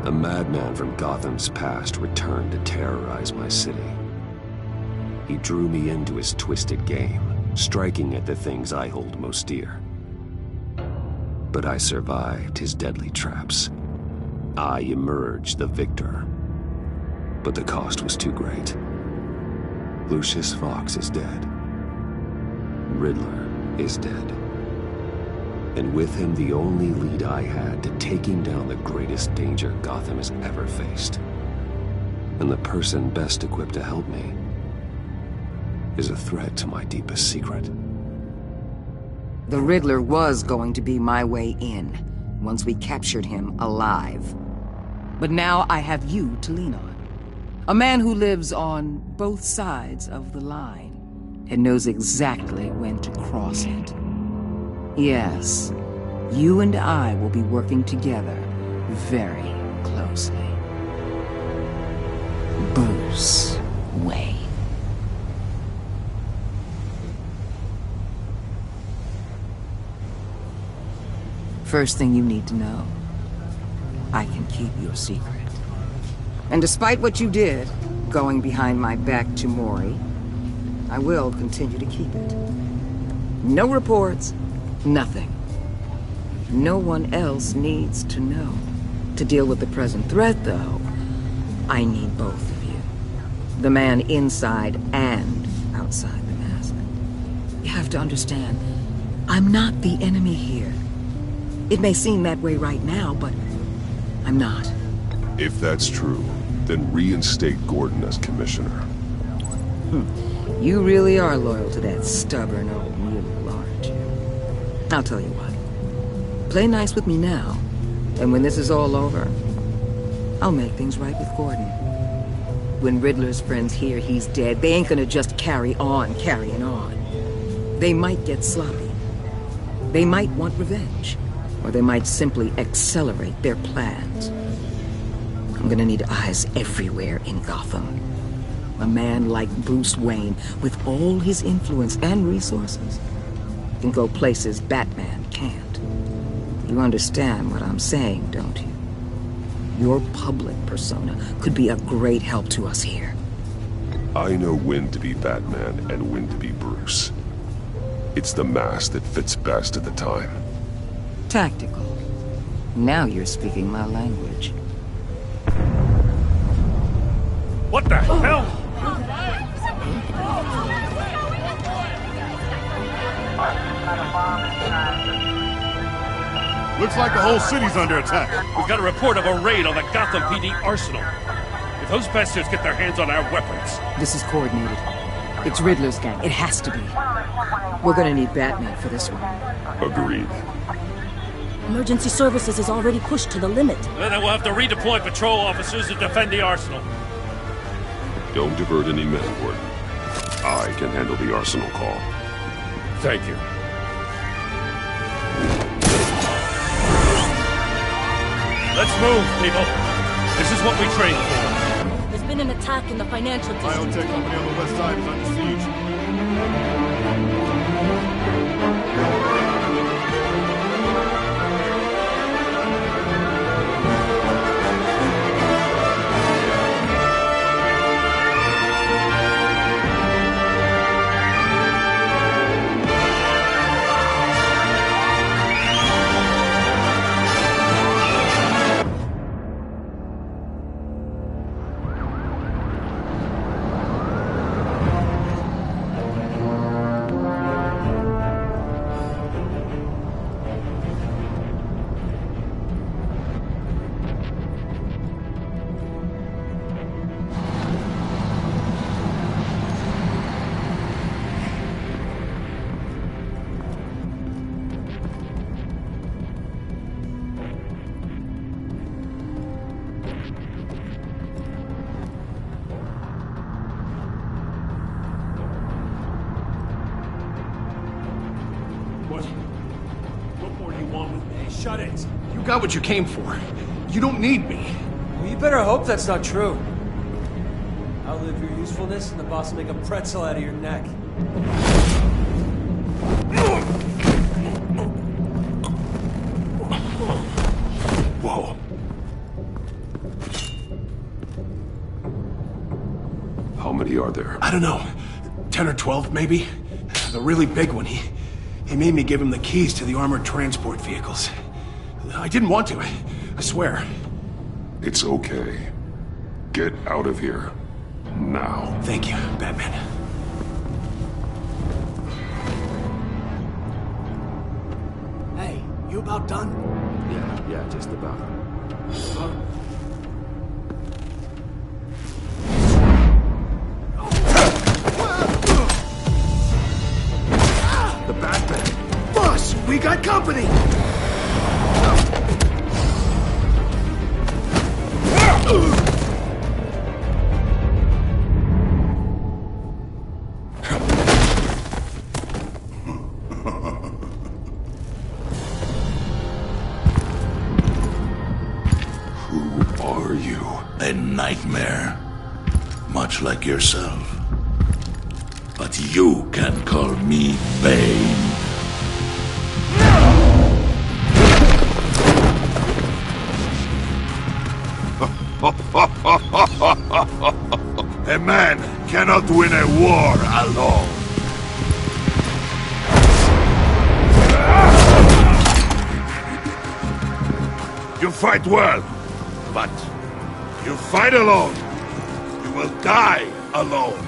A madman from Gotham's past returned to terrorize my city. He drew me into his twisted game, striking at the things I hold most dear. But I survived his deadly traps. I emerged the victor. But the cost was too great. Lucius Fox is dead. Riddler is dead. And with him, the only lead I had to taking down the greatest danger Gotham has ever faced. And the person best equipped to help me is a threat to my deepest secret. The Riddler was going to be my way in, once we captured him alive. But now I have you to lean on. A man who lives on both sides of the line, and knows exactly when to cross it. Yes, you and I will be working together very closely. Bruce Wayne. First thing you need to know, I can keep your secret. And despite what you did, going behind my back to Mori, I will continue to keep it. No reports, nothing. No one else needs to know. To deal with the present threat, though, I need both of you. The man inside and outside the mask. You have to understand, I'm not the enemy here. It may seem that way right now, but I'm not. If that's true, then reinstate Gordon as commissioner. You really are loyal to that stubborn old mule, aren't you? I'll tell you what. Play nice with me now, and when this is all over, I'll make things right with Gordon. When Riddler's friends hear he's dead, they ain't gonna just carry on carrying on. They might get sloppy. They might want revenge. Or they might simply accelerate their plans. I'm gonna need eyes everywhere in Gotham. A man like Bruce Wayne, with all his influence and resources, can go places Batman can't. You understand what I'm saying, don't you? Your public persona could be a great help to us here. I know when to be Batman and when to be Bruce. It's the mask that fits best at the time. Tactical. Now you're speaking my language. What the hell? Looks like the whole city's under attack. We've got a report of a raid on the Gotham PD arsenal. If those bastards get their hands on our weapons... This is coordinated. It's Riddler's gang. It has to be. We're gonna need Batman for this one. Agreed. Emergency services is already pushed to the limit. Then we'll have to redeploy patrol officers to defend the arsenal. Don't divert any men, Gordon. I can handle the arsenal call. Thank you. Let's move, people. This is what we trained for. There's been an attack in the financial district. Biotech company on the west side is under siege. What more do you want with me? Shut it! You got what you came for. You don't need me. Well, you better hope that's not true. Outlive your usefulness, and the boss will make a pretzel out of your neck. Whoa. How many are there? I don't know. 10 or 12, maybe? The really big one, he made me give him the keys to the armored transport vehicles. I didn't want to, I swear. It's okay. Get out of here. Now. Thank you, Batman. Hey, you about done? Yeah, just about. The Batman! Boss, we got company! Who are you? A nightmare. Much like yourself. But you can call me Bane. A man cannot win a war alone. You fight well, but you fight alone. You will die alone.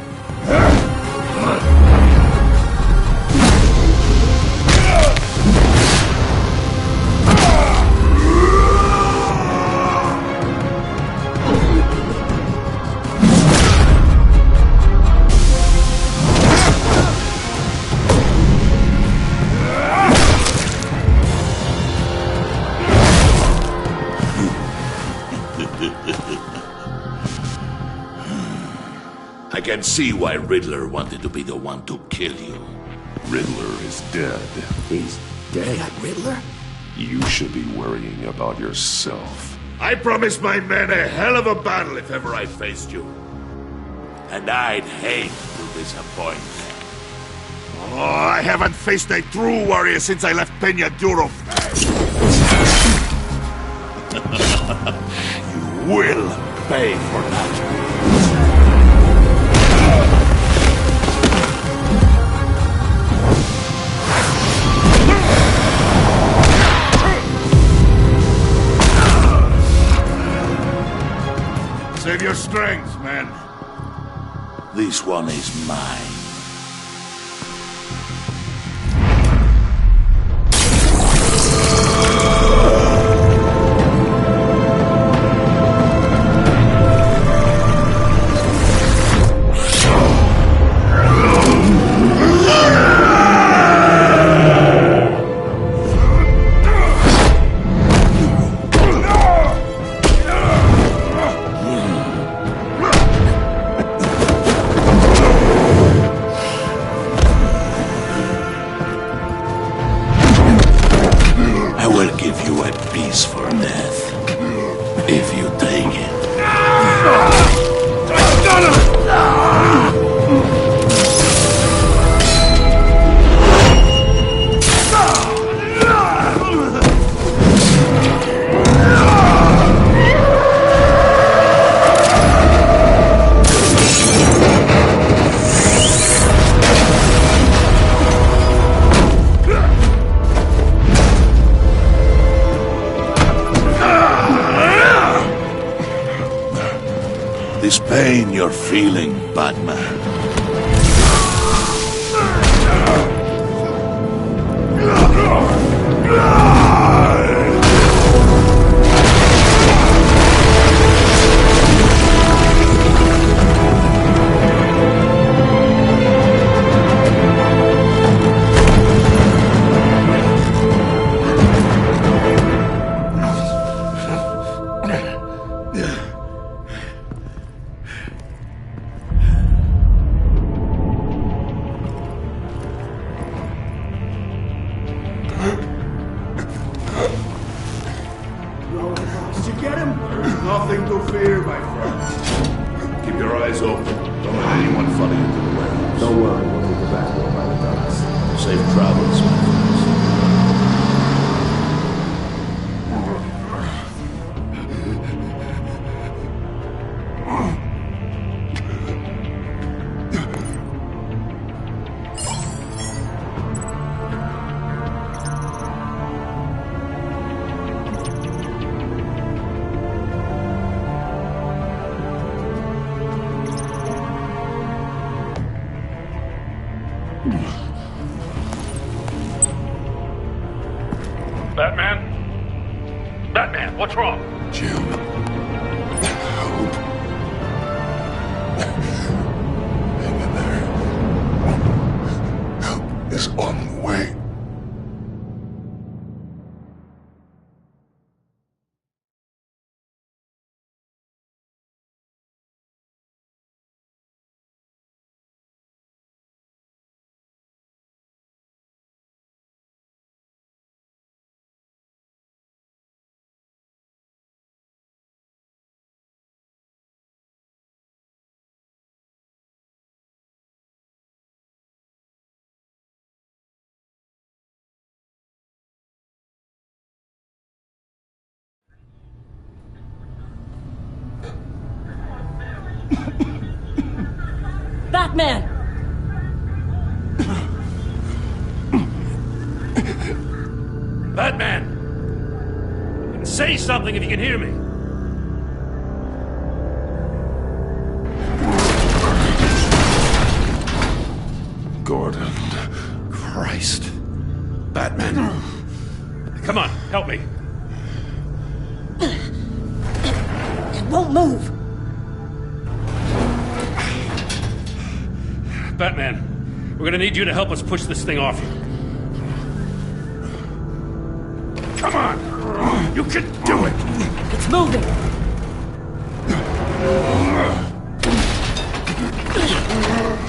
I can see why Riddler wanted to be the one to kill you. Riddler is dead. He's dead. Riddler? You should be worrying about yourself. I promised my men a hell of a battle if ever I faced you. And I'd hate to disappoint. Oh, I haven't faced a true warrior since I left Peña Duro. You will pay for that. Save your strength, man. This one is mine. For death, if you take it. This pain you're feeling, Batman. Did you get him? There's nothing to fear, my friend. Keep your eyes open. Don't let anyone follow you to the warehouse. Don't worry, we'll meet the back door by the docks. Safe travels, my friends. Batman! Batman! Say something if you can hear me. Gordon. Christ. Batman. Come on, help me. It won't move! Batman, we're gonna need you to help us push this thing off you. Come on! You can do it! It's moving!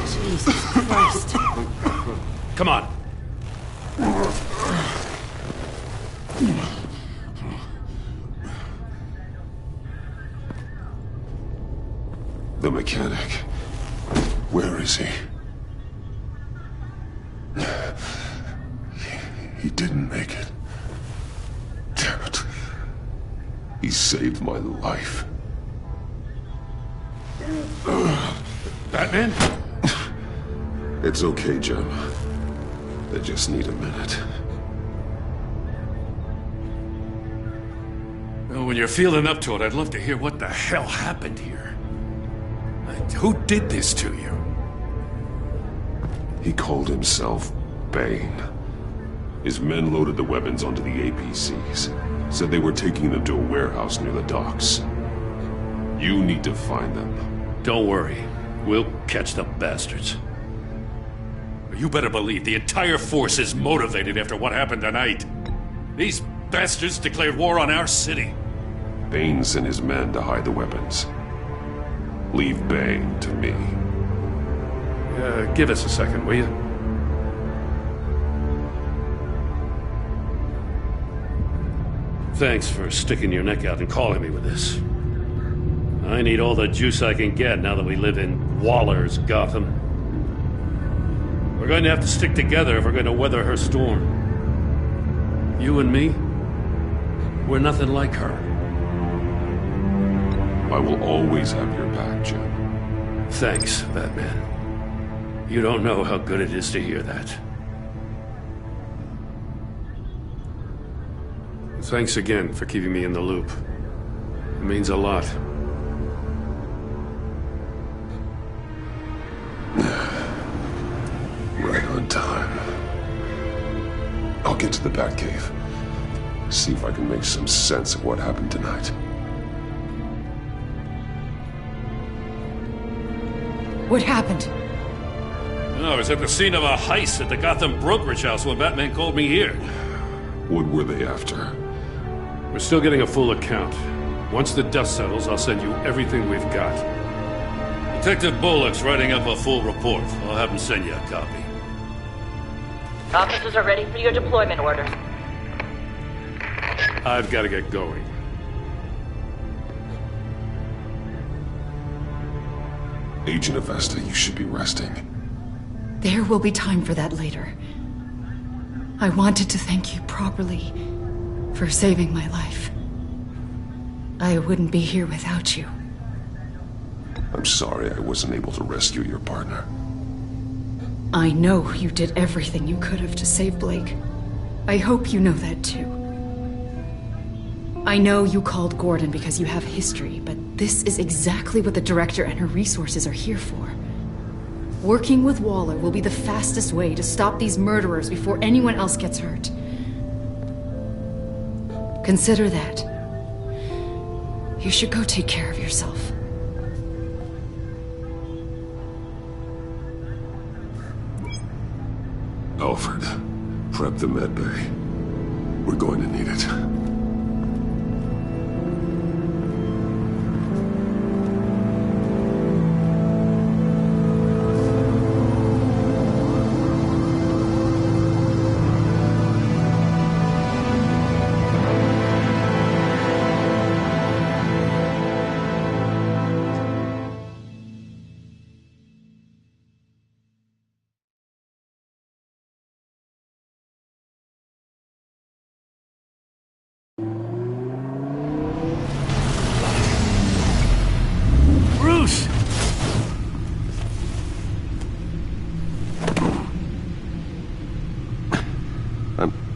Jesus Christ. Come on. The mechanic. Where is he? He didn't make it. Damn it. He saved my life. Batman? It's okay, Jim. They just need a minute. Well, when you're feeling up to it, I'd love to hear what the hell happened here. Who did this to you? He called himself Bane. His men loaded the weapons onto the APCs. Said they were taking them to a warehouse near the docks. You need to find them. Don't worry. We'll catch the bastards. You better believe the entire force is motivated after what happened tonight. These bastards declared war on our city. Bane sent his men to hide the weapons. Leave Bane to me. Give us a second, will you? Thanks for sticking your neck out and calling me with this. I need all the juice I can get now that we live in Waller's Gotham. We're going to have to stick together if we're going to weather her storm. You and me, we're nothing like her. I will always have your back, Jim. Thanks, Batman. You don't know how good it is to hear that. Thanks again for keeping me in the loop. It means a lot. Right on time. I'll get to the Batcave. See if I can make some sense of what happened tonight. What happened? I was at the scene of a heist at the Gotham brokerage house when Batman called me here. What were they after? We're still getting a full account. Once the dust settles, I'll send you everything we've got. Detective Bullock's writing up a full report. I'll have him send you a copy. Officers are ready for your deployment orders. I've got to get going. Agent Avesta, you should be resting. There will be time for that later. I wanted to thank you properly for saving my life. I wouldn't be here without you. I'm sorry I wasn't able to rescue your partner. I know you did everything you could have to save Blake. I hope you know that too. I know you called Gordon because you have history, but this is exactly what the director and her resources are here for. Working with Waller will be the fastest way to stop these murderers before anyone else gets hurt. Consider that. You should go take care of yourself. Alfred, prep the med bay. We're going to need it.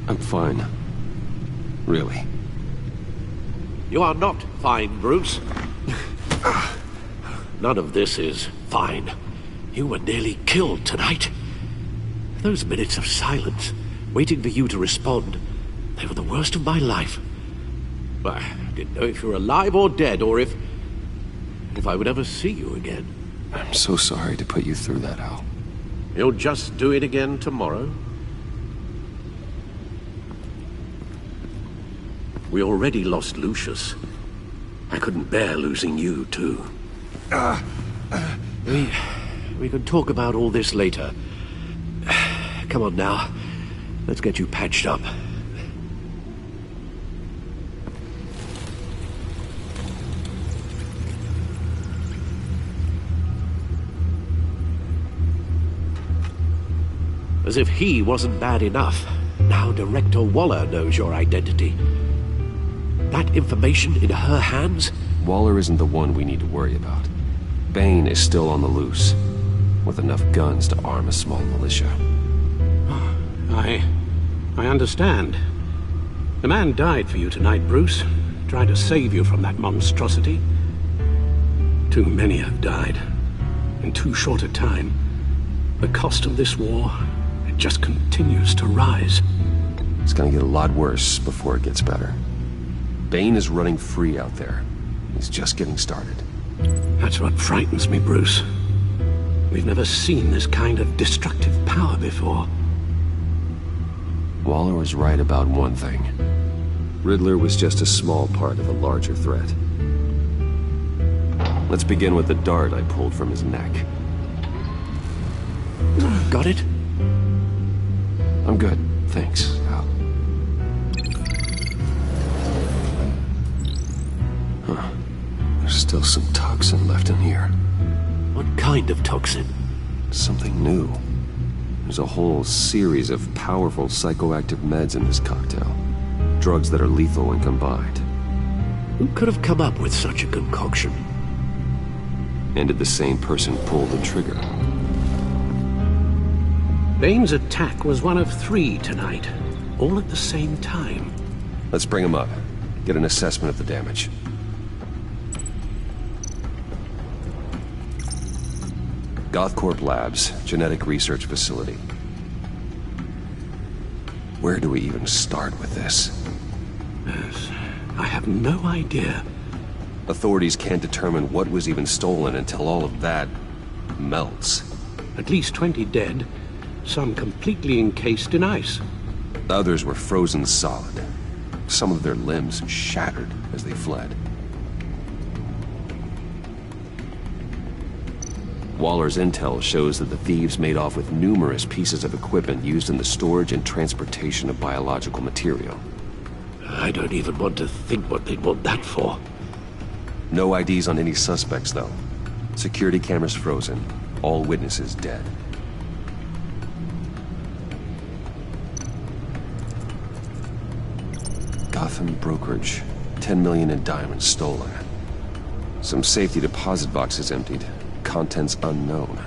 I'm fine. Really. You are not fine, Bruce. None of this is fine. You were nearly killed tonight. Those minutes of silence, waiting for you to respond, they were the worst of my life. I didn't know if you were alive or dead, or if I would ever see you again. I'm so sorry to put you through that, Al. You'll just do it again tomorrow? We already lost Lucius. I couldn't bear losing you, too. We can talk about all this later. Come on now. Let's get you patched up. As if he wasn't bad enough, now Director Waller knows your identity. That information in her hands? Waller isn't the one we need to worry about. Bane is still on the loose, with enough guns to arm a small militia. I understand. The man died for you tonight, Bruce. Tried to save you from that monstrosity. Too many have died. In too short a time. The cost of this war, it just continues to rise. It's gonna get a lot worse before it gets better. Bane is running free out there. He's just getting started. That's what frightens me, Bruce. We've never seen this kind of destructive power before. Waller was right about one thing. Riddler was just a small part of a larger threat. Let's begin with the dart I pulled from his neck. Got it? I'm good, thanks, Al. Huh. There's still some toxin left in here. What kind of toxin? Something new. There's a whole series of powerful psychoactive meds in this cocktail. Drugs that are lethal when combined. Who could have come up with such a concoction? And did the same person pull the trigger? Bane's attack was one of 3 tonight, all at the same time. Let's bring him up. Get an assessment of the damage. Gothcorp Labs, genetic research facility. Where do we even start with this? Yes, I have no idea. Authorities can't determine what was even stolen until all of that melts. At least 20 dead, some completely encased in ice. Others were frozen solid. Some of their limbs shattered as they fled. Waller's intel shows that the thieves made off with numerous pieces of equipment used in the storage and transportation of biological material. I don't even want to think what they'd want that for. No IDs on any suspects, though. Security cameras frozen. All witnesses dead. Gotham brokerage. 10 million in diamonds stolen. Some safety deposit boxes emptied. Contents unknown.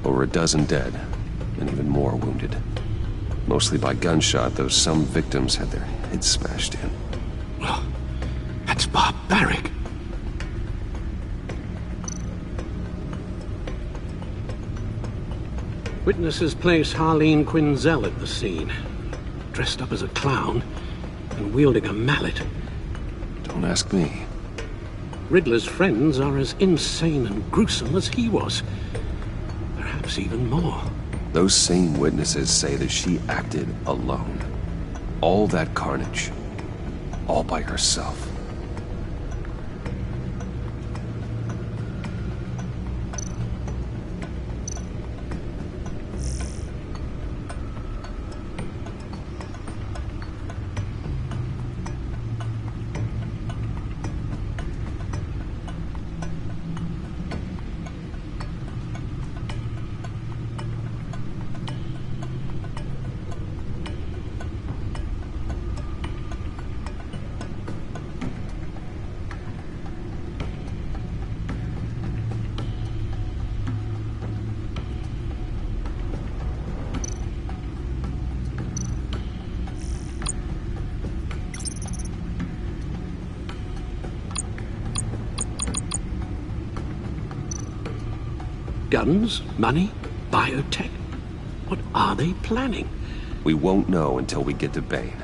Over a dozen dead, and even more wounded. Mostly by gunshot, though some victims had their heads smashed in. Well, that's barbaric. Witnesses place Harleen Quinzel at the scene, dressed up as a clown and wielding a mallet. Don't ask me. Riddler's friends are as insane and gruesome as he was. Perhaps even more. Those same witnesses say that she acted alone. All that carnage. All by herself. Guns, money, biotech. What are they planning? We won't know until we get to Bane.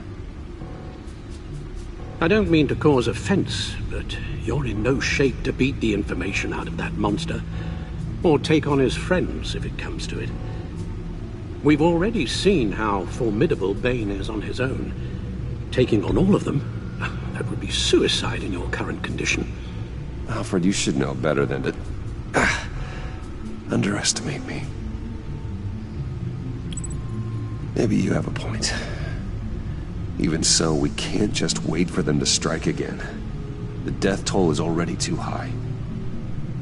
I don't mean to cause offense, but you're in no shape to beat the information out of that monster, or take on his friends if it comes to it. We've already seen how formidable Bane is on his own. Taking on all of them, that would be suicide in your current condition. Alfred, you should know better than to underestimate me. Maybe you have a point. Even so, we can't just wait for them to strike again. The death toll is already too high.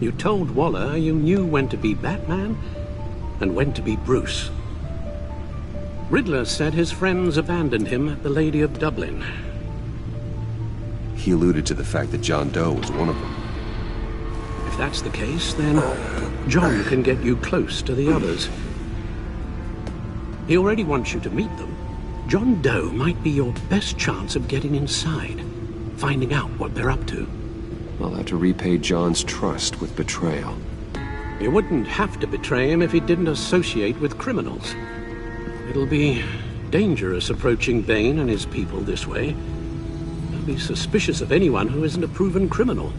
You told Waller you knew when to be Batman and when to be Bruce. Riddler said his friends abandoned him at the Lady of Dublin. He alluded to the fact that John Doe was one of them. If that's the case, then John can get you close to the others. He already wants you to meet them. John Doe might be your best chance of getting inside, finding out what they're up to. I'll have to repay John's trust with betrayal. You wouldn't have to betray him if he didn't associate with criminals. It'll be dangerous approaching Bane and his people this way. They'll be suspicious of anyone who isn't a proven criminal.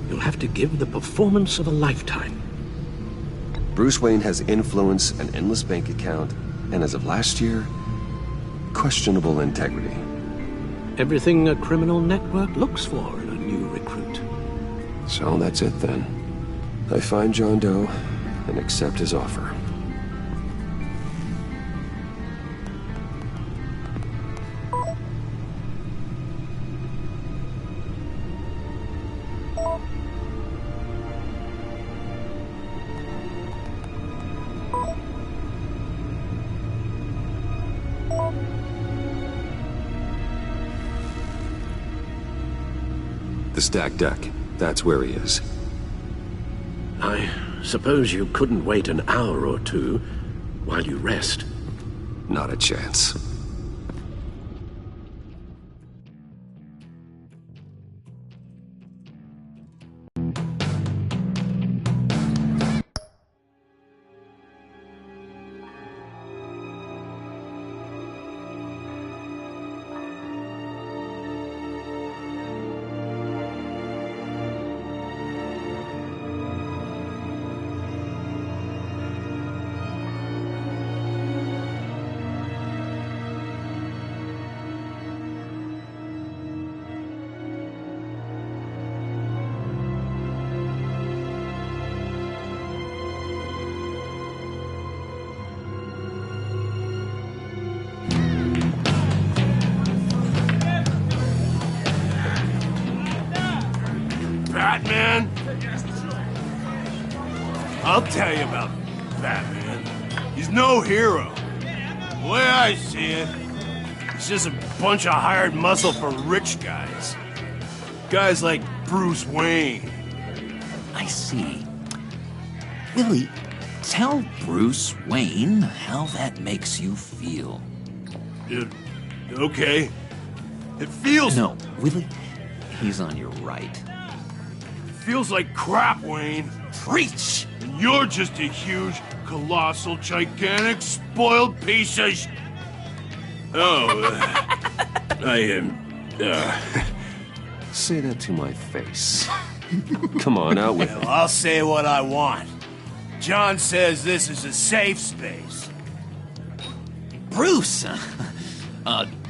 You'll have to give the performance of a lifetime. Bruce Wayne has influence, an endless bank account, and as of last year, questionable integrity. Everything a criminal network looks for in a new recruit. So that's it then. I find John Doe and accept his offer. The stacked deck. That's where he is. I suppose you couldn't wait an hour or two while you rest? Not a chance. Batman? I'll tell you about Batman. He's no hero. The way I see it, he's just a bunch of hired muscle for rich guys. Guys like Bruce Wayne. I see. Willie, tell Bruce Wayne how that makes you feel. Okay. It feels... No, Willie, he's on your right. Feels like crap, Wayne. Preach! And you're just a huge, colossal, gigantic, spoiled piece of Say that to my face. Come on, out with it. I'll say what I want. John says this is a safe space. Bruce!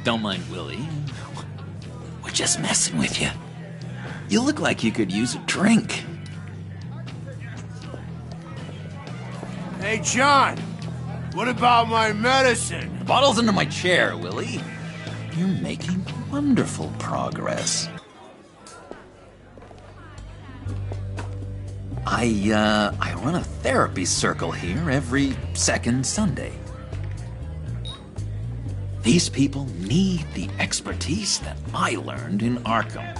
Don't mind Willie. We're just messing with you. You look like you could use a drink. Hey, John! What about my medicine? The bottle's under my chair, Willie. You're making wonderful progress. I run a therapy circle here every second Sunday. These people need the expertise that I learned in Arkham.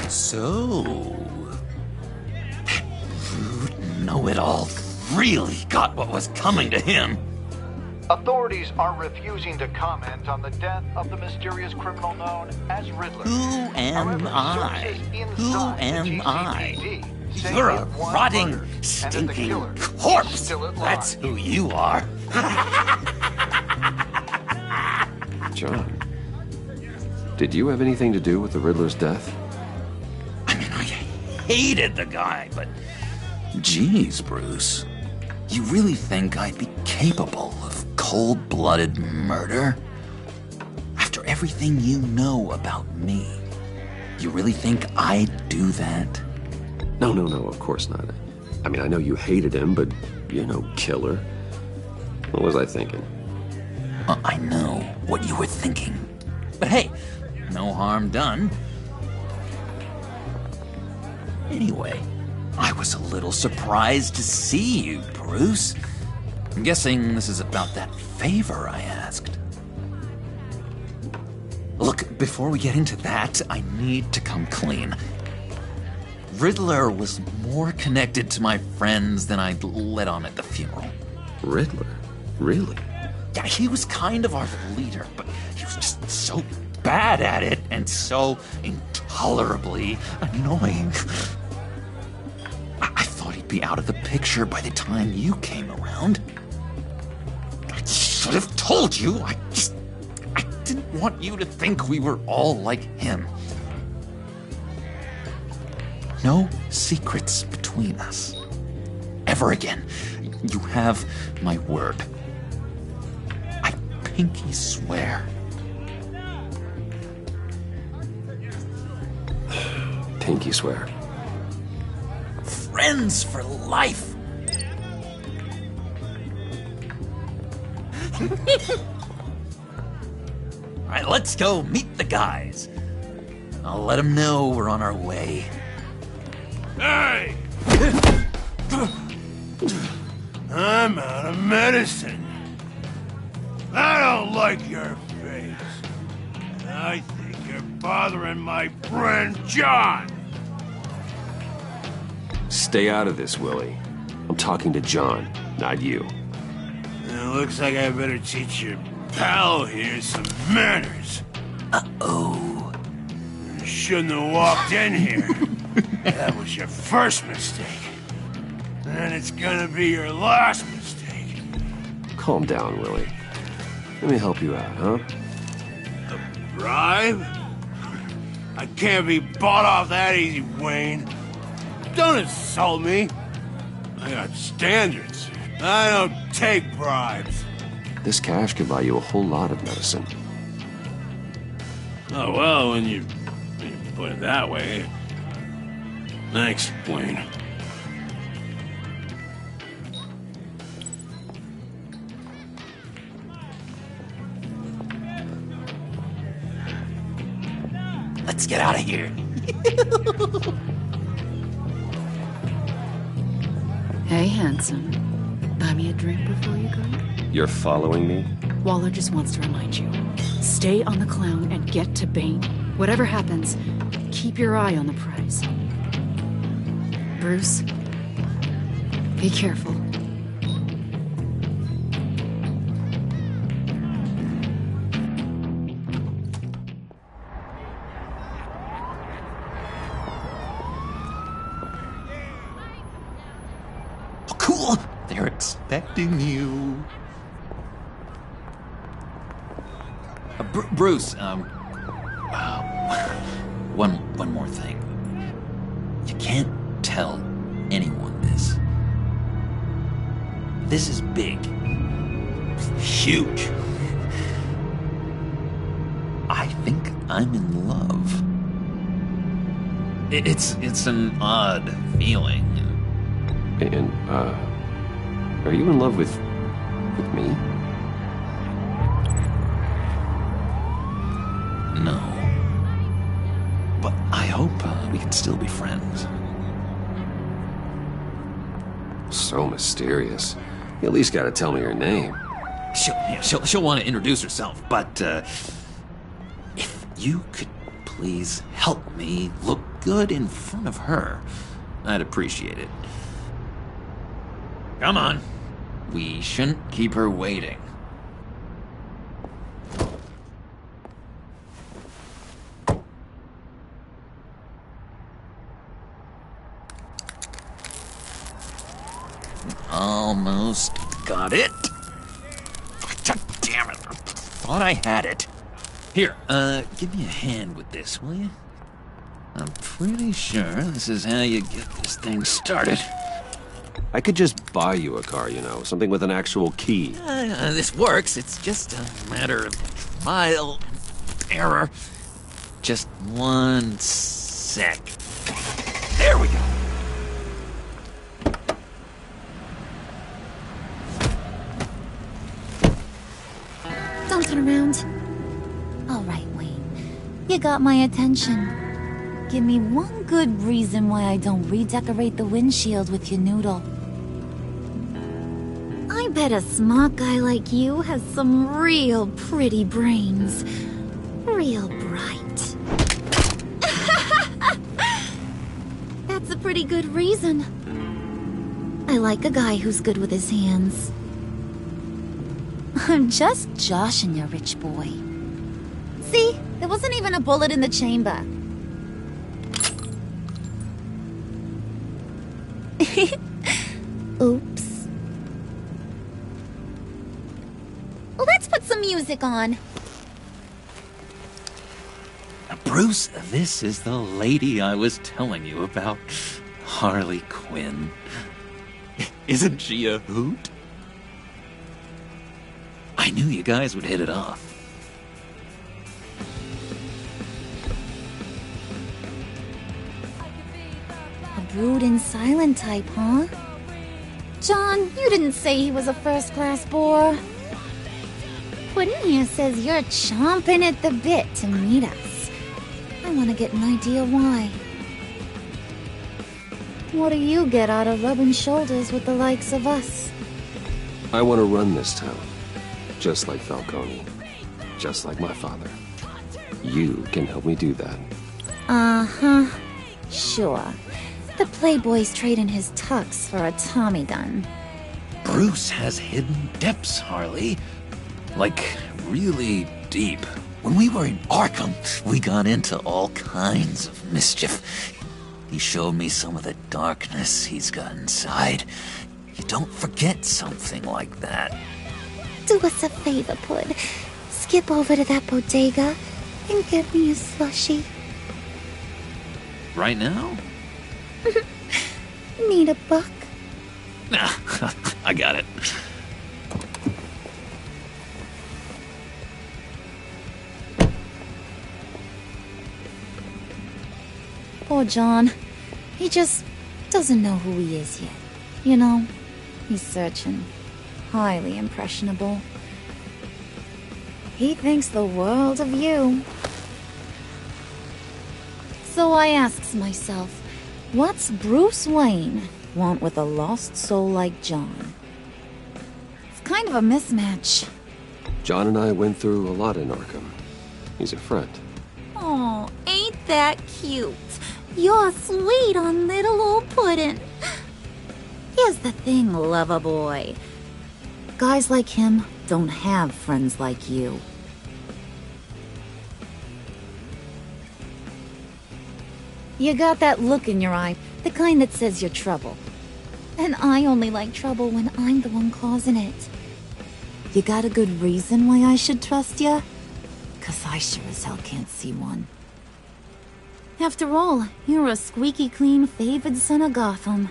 So, that rude know-it-all really got what was coming to him. Authorities are refusing to comment on the death of the mysterious criminal known as Riddler. Who am I? Who am I? You're a rotting, stinking corpse! That's who you are. John, did you have anything to do with the Riddler's death? I mean, I hated the guy, but... Geez, Bruce. You really think I'd be capable of cold-blooded murder? After everything you know about me, you really think I'd do that? No, of course not. I mean, I know you hated him, but you're no killer. What was I thinking? I know what you were thinking. But hey, no harm done. Anyway, I was a little surprised to see you, Bruce. I'm guessing this is about that favor I asked. Look, before we get into that, I need to come clean. Riddler was more connected to my friends than I'd let on at the funeral. Riddler? Really? Yeah, he was kind of our leader, but he was just so bad at it and so intolerably annoying. I thought he'd be out of the picture by the time you came around. I should have told you. I didn't want you to think we were all like him. No secrets between us. Ever again. You have my word. I pinky swear. Pinky swear. Friends for life. All right, let's go meet the guys. I'll let them know we're on our way. Hey! I'm out of medicine. I don't like your face. And I think you're bothering my friend John. Stay out of this, Willie. I'm talking to John, not you. It looks like I better teach your pal here some manners. Uh-oh. You shouldn't have walked in here. That was your first mistake. And it's gonna be your last mistake. Calm down, Willie. Let me help you out, huh? A bribe? I can't be bought off that easy, Wayne. Don't insult me. I got standards. I don't take bribes. This cash could buy you a whole lot of medicine. Oh, well, when you put it that way. Thanks, Wayne. Let's get out of here. Hey, handsome. Buy me a drink before you go? You're following me? Waller just wants to remind you. Stay on the clown and get to Bane. Whatever happens, keep your eye on the prize. Bruce, be careful. Oh, cool! They're expecting you. Bruce, one more thing. You can't tell anyone this. This is big. Huge. I think I'm in love. It's an odd feeling. And, are you in love with me? No. But I hope we can still be friends. So mysterious. You at least gotta tell me your name. She'll want to introduce herself, but if you could please help me look good in front of her, I'd appreciate it. Come on. We shouldn't keep her waiting. Almost got it. God damn it. Thought I had it. Here, give me a hand with this, will you? I'm pretty sure this is how you get this thing started. I could just buy you a car, you know, something with an actual key. This works. It's just a matter of trial and error. Just one sec. There we go. Don't turn around. All right, Wayne. You got my attention. Give me one good reason why I don't redecorate the windshield with your noodle. I bet a smart guy like you has some real pretty brains. Real bright. That's a pretty good reason. I like a guy who's good with his hands. I'm just joshing you, rich boy. See? There wasn't even a bullet in the chamber. Oops. Let's put some music on. Bruce, this is the lady I was telling you about. Harley Quinn. Isn't she a hoot? I knew you guys would hit it off. A brooding silent type, huh? John, you didn't say he was a first-class bore. Puddin' here says you're chomping at the bit to meet us. I want to get an idea why. What do you get out of rubbing shoulders with the likes of us? I want to run this town. Just like Falcone. Just like my father. You can help me do that. Uh-huh. Sure. The Playboy's trading his tux for a Tommy gun. Bruce has hidden depths, Harley. Like, really deep. When we were in Arkham, we got into all kinds of mischief. He showed me some of the darkness he's got inside. You don't forget something like that. Do us a favor, Pud. Skip over to that bodega and get me a slushie. Right now? Need a buck? Nah, I got it. Poor John. He just doesn't know who he is yet. You know, he's searching. Highly impressionable. He thinks the world of you. So I asks myself, what's Bruce Wayne want with a lost soul like John? It's kind of a mismatch. John and I went through a lot in Arkham. He's a friend. Oh, ain't that cute? You're sweet on little old Puddin'. Here's the thing, lover boy. Guys like him don't have friends like you. You got that look in your eye, the kind that says you're trouble. And I only like trouble when I'm the one causing it. You got a good reason why I should trust you? 'Cause I sure as hell can't see one. After all, you're a squeaky clean favored son of Gotham.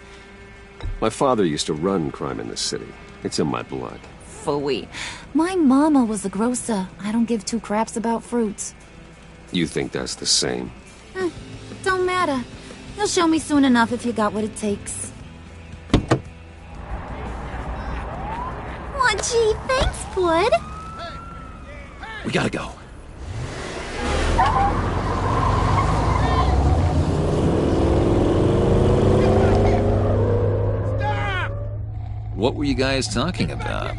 My father used to run crime in this city. It's in my blood. Phooey. My mama was a grocer. I don't give two craps about fruits. You think that's the same? Don't matter. You'll show me soon enough if you got what it takes. Well, gee, thanks, Pud. We gotta go. What were you guys talking about?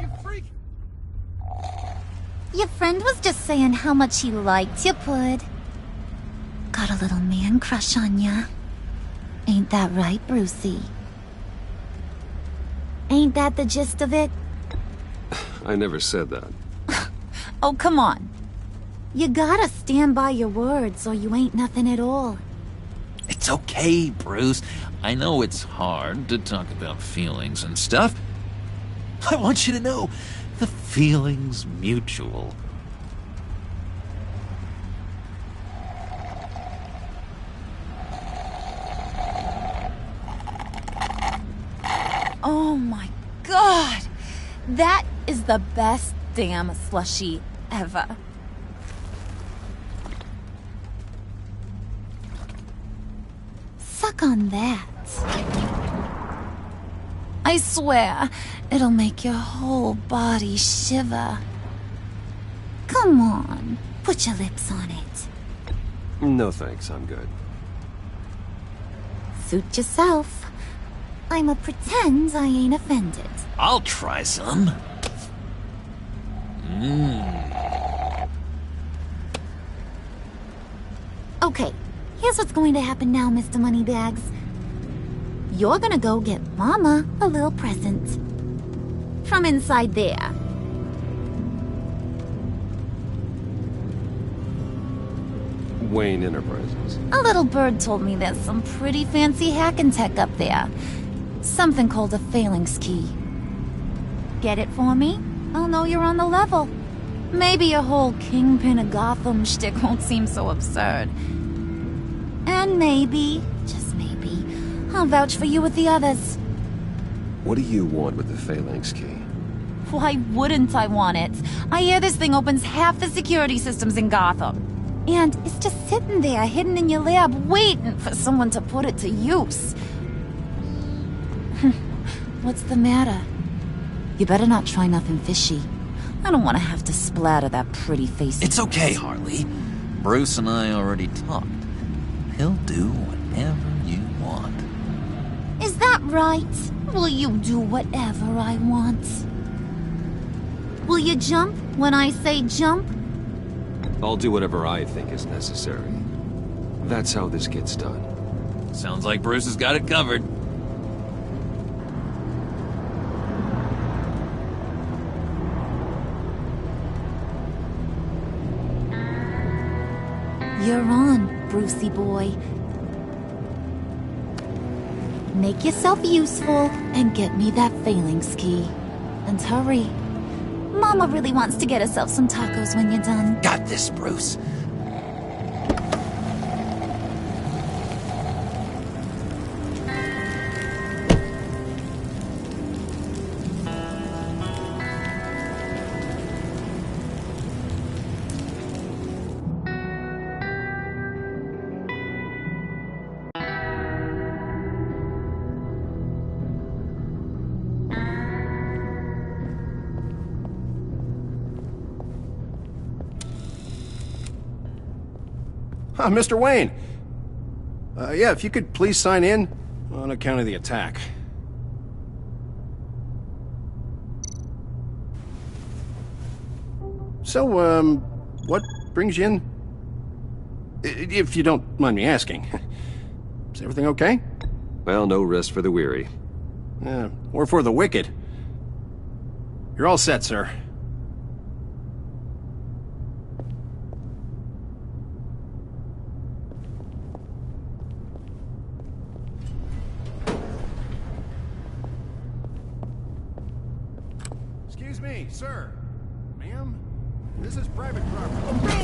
Your friend was just saying how much he liked you, Pud. Got a little man crush on ya. Ain't that right, Brucey? Ain't that the gist of it? I never said that. Oh, come on. You gotta stand by your words or you ain't nothing at all. It's okay, Bruce. I know it's hard to talk about feelings and stuff, I want you to know the feeling's mutual. Oh my god! That is the best damn slushie ever. Suck on that. I swear, it'll make your whole body shiver. Come on, put your lips on it. No thanks, I'm good. Suit yourself. I'ma pretend I ain't offended. I'll try some. Okay, here's what's going to happen now, Mr. Moneybags. You're gonna go get Mama a little present. From inside there. Wayne Enterprises. A little bird told me there's some pretty fancy hacking tech up there. Something called a phalanx key. Get it for me? I'll know you're on the level. Maybe your whole Kingpin of Gotham shtick won't seem so absurd. And maybe, just maybe, I'll vouch for you with the others. What do you want with the phalanx key? Why wouldn't I want it? I hear this thing opens half the security systems in Gotham. And it's just sitting there, hidden in your lab, waiting for someone to put it to use. What's the matter? You better not try nothing fishy. I don't want to have to splatter that pretty face. It's okay, Harley. Bruce and I already talked. He'll do whatever you want. Is that right? Will you do whatever I want? Will you jump when I say jump? I'll do whatever I think is necessary. That's how this gets done. Sounds like Bruce has got it covered. You're on, Brucey boy. Make yourself useful and get me that phalanx key. And hurry. Mama really wants to get herself some tacos when you're done. Got this, Bruce. Mr. Wayne. Yeah, if you could please sign in on account of the attack. So, what brings you in? If you don't mind me asking. Is everything okay? Well, no rest for the weary. Or for the wicked. You're all set, sir. Excuse me, sir. Ma'am? This is private property.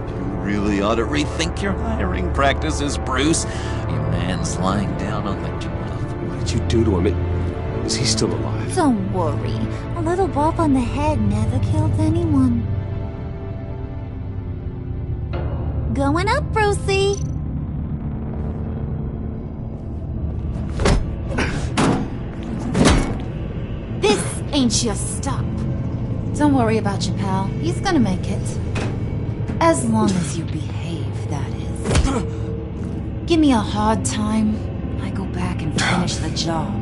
You really ought to rethink your hiring practices, Bruce. Your man's lying down on the job. What did you do to him? Is he still alive? Don't worry. A little bump on the head never killed anyone. Going up, Brucey. This ain't your stop. Don't worry about your pal. He's gonna make it. As long as you behave, that is. Give me a hard time, I go back and finish the job.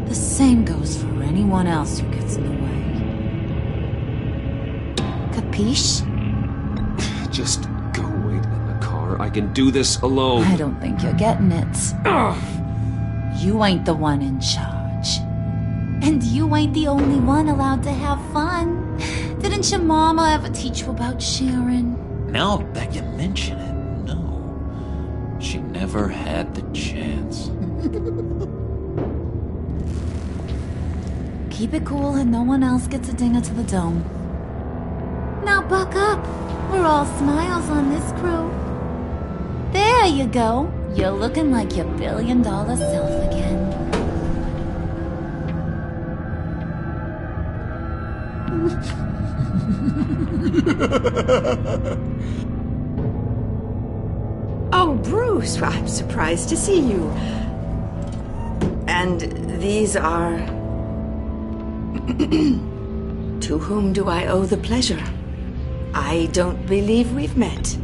The same goes for anyone else who gets in the way. Capiche? Just go wait in the car. I can do this alone. I don't think you're getting it. You ain't the one in charge. And you ain't the only one allowed to have fun. Didn't your mama ever teach you about sharing? Now that you mention it, no. She never had the chance. Keep it cool and no one else gets a dinger to the dome. Now buck up. We're all smiles on this crew. There you go. You're looking like your billion-dollar self again. Oh, Bruce, I'm surprised to see you. And these are... To whom do I owe the pleasure? I don't believe we've met.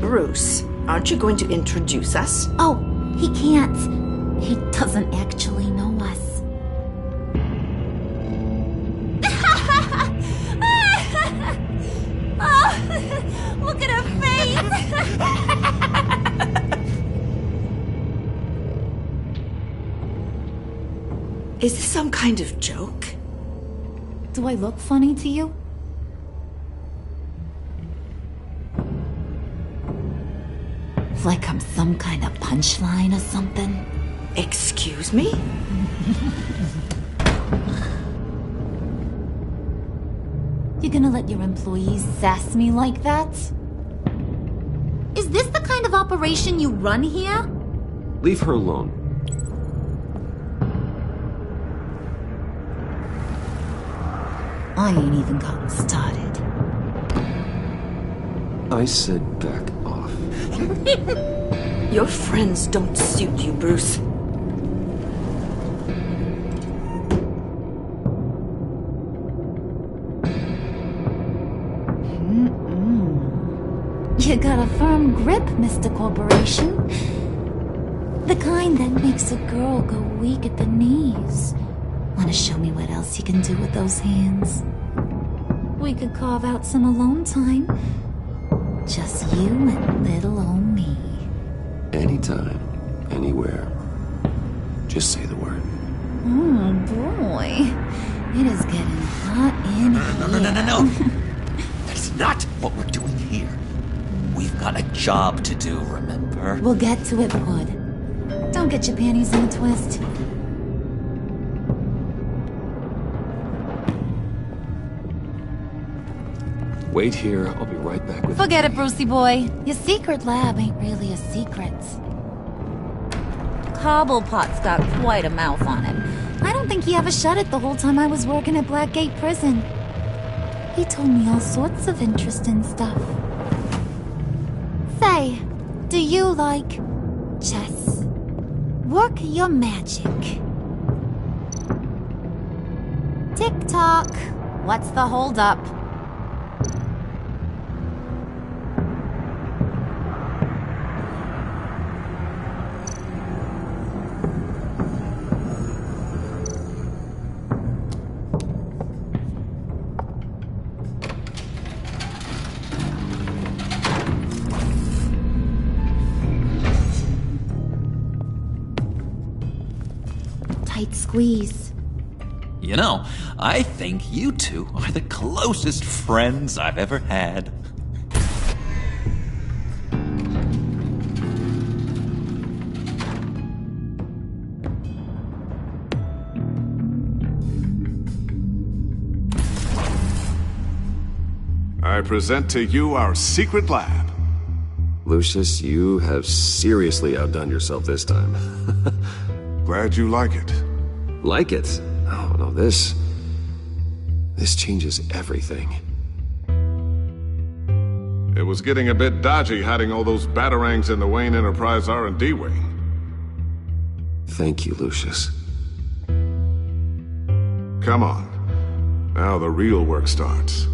Bruce, aren't you going to introduce us? Oh, he can't. He doesn't actually know us. Oh, look at her face! Is this some kind of joke? Do I look funny to you? Like I'm some kind of punchline or something? Excuse me? You gonna let your employees sass me like that? Is this the kind of operation you run here? Leave her alone. I ain't even gotten started. I said back off. Your friends don't suit you, Bruce. You got a firm grip, Mr. Corporation. The kind that makes a girl go weak at the knees. Wanna show me what else you can do with those hands? We could carve out some alone time. Just you and little old me. Anytime, anywhere. Just say the word. Oh boy. It is getting hot in here. No. That's not what we're doing here. We've got a job to do, remember? We'll get to it, Bud. Don't get your panties in a twist. Wait here, I'll be right back with Forget it, Brucey boy. Your secret lab ain't really a secret. Cobblepot's got quite a mouth on him. I don't think he ever shut it the whole time I was working at Blackgate Prison. He told me all sorts of interesting stuff. Say, do you like chess? Work your magic. Tick-tock. What's the holdup? Tight squeeze. You know, I think you two are the closest friends I've ever had. I present to you our secret lab. Lucius, you have seriously outdone yourself this time. Glad you like it. Like it? Oh, no, this changes everything. It was getting a bit dodgy hiding all those batarangs in the Wayne Enterprise R&D wing. Thank you, Lucius. Come on. Now the real work starts.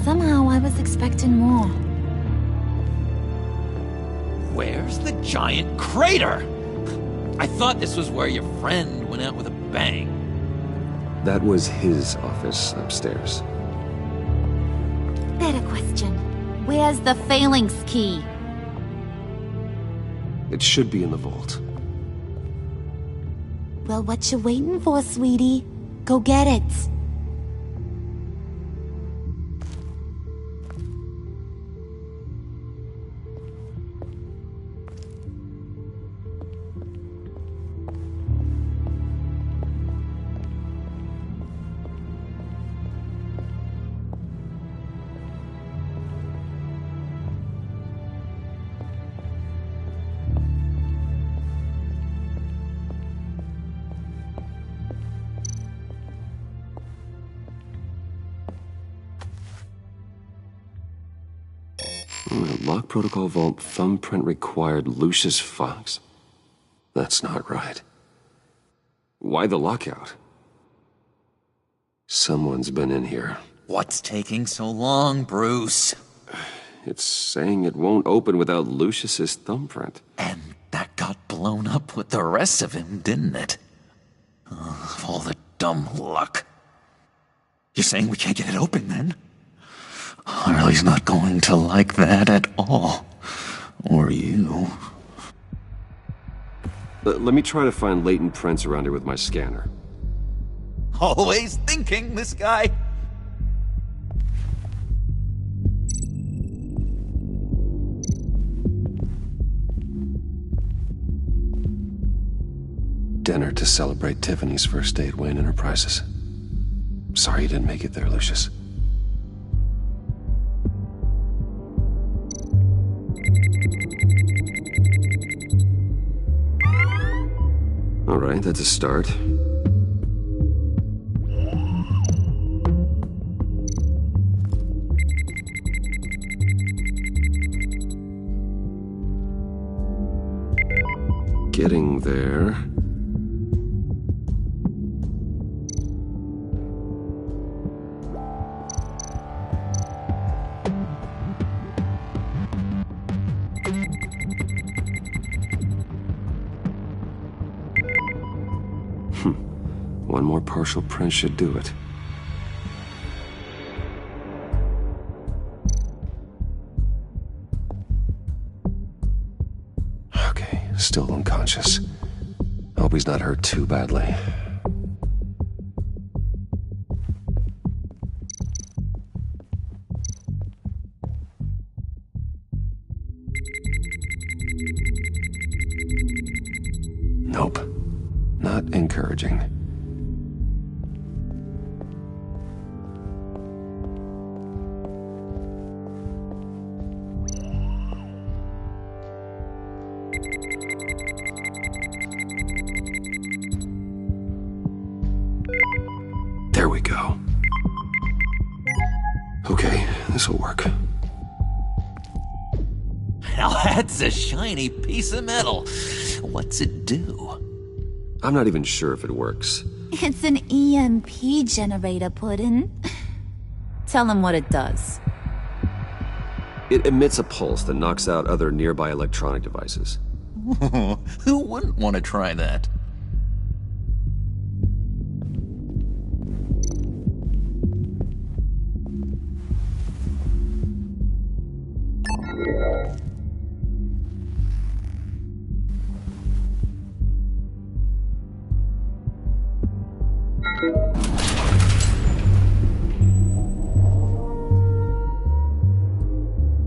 Somehow I was expecting more. Where's the giant crater? I thought this was where your friend went out with a bang. That was his office upstairs. Better question. Where's the phalanx key? It should be in the vault. Well, what you waiting for, sweetie? Go get it. Lock protocol vault thumbprint required Lucius Fox? That's not right. Why the lockout? Someone's been in here. What's taking so long, Bruce? It's saying it won't open without Lucius's thumbprint. And that got blown up with the rest of him, didn't it? All the dumb luck. You're saying we can't get it open, then? Harley's not going to like that at all. Or you. Let me try to find latent prints around here with my scanner. Always thinking, this guy. Dinner to celebrate Tiffany's first day at Wayne Enterprises. Sorry you didn't make it there, Lucius. All right, that's a start. Getting there. One more partial print should do it. Okay, still unconscious. Hope he's not hurt too badly. Nope. Not encouraging. There we go. Okay, this'll work. Now that's a shiny piece of metal. What's it do? I'm not even sure if it works. It's an EMP generator, Puddin'. Tell him what it does. It emits a pulse that knocks out other nearby electronic devices. Who wouldn't want to try that?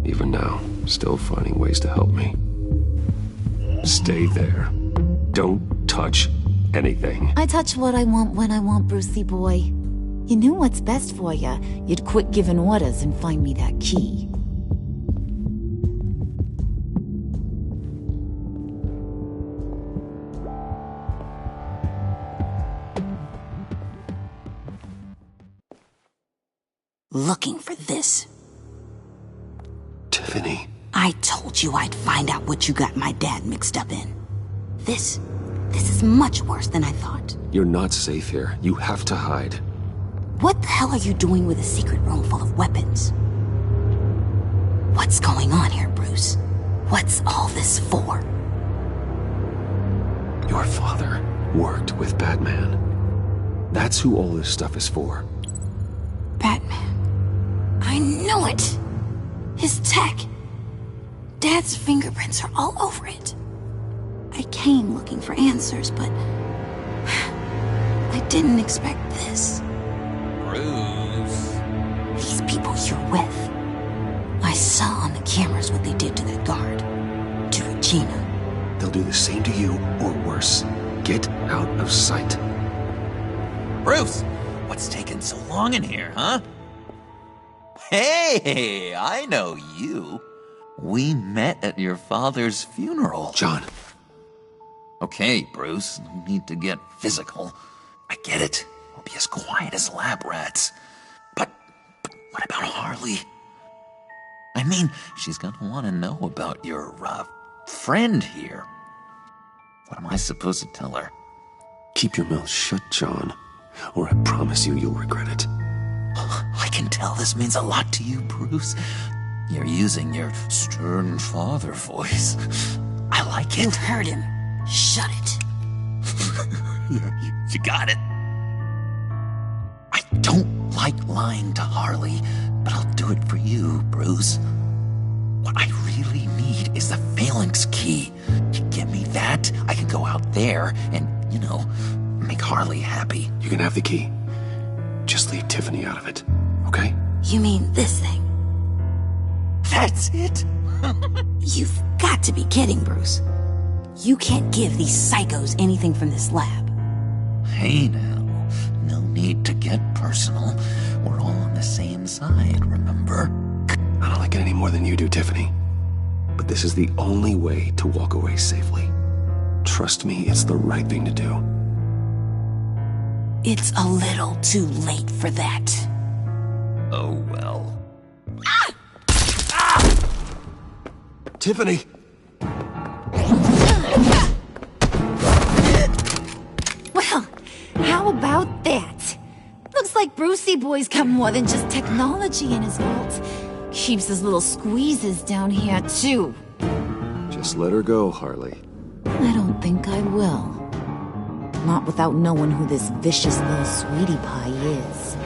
Even now, still finding ways to help me. Stay there. Don't touch anything. I touch what I want when I want, Brucey boy. You knew what's best for you. You'd quit giving orders and find me that key. Looking for this. Tiffany. I told you I'd find out what you got my dad mixed up in. This is much worse than I thought. You're not safe here. You have to hide. What the hell are you doing with a secret room full of weapons? What's going on here, Bruce? What's all this for? Your father worked with Batman. That's who all this stuff is for. Batman. I knew it! His tech. Dad's fingerprints are all over it. I came looking for answers, but I didn't expect this. Bruce. These people you're with. I saw on the cameras what they did to that guard. To Regina. They'll do the same to you, or worse. Get out of sight. Bruce, what's taking so long in here, huh? Hey, I know you. We met at your father's funeral. John. Okay, Bruce, no need to get physical. I get it. We'll be as quiet as lab rats. But what about Harley? I mean, she's gonna want to know about your, friend here. What am I supposed to tell her? Keep your mouth shut, John, or I promise you'll regret it. I can tell this means a lot to you, Bruce. You're using your stern father voice. I like it. You've heard him. Shut it. You got it. I don't like lying to Harley, but I'll do it for you, Bruce. What I really need is the phalanx key. You give me that, I can go out there and, make Harley happy. You can have the key. Just leave Tiffany out of it, okay? You mean this thing? That's it? You've got to be kidding, Bruce. You can't give these psychos anything from this lab. Hey now, no need to get personal. We're all on the same side, remember? I don't like it any more than you do, Tiffany. But this is the only way to walk away safely. Trust me, it's the right thing to do. It's a little too late for that. Oh, well. Tiffany! Well, how about that? Looks like Brucey Boy's got more than just technology in his vault. Keeps his little squeezes down here, too. Just let her go, Harley. I don't think I will. Not without knowing who this vicious little sweetie pie is.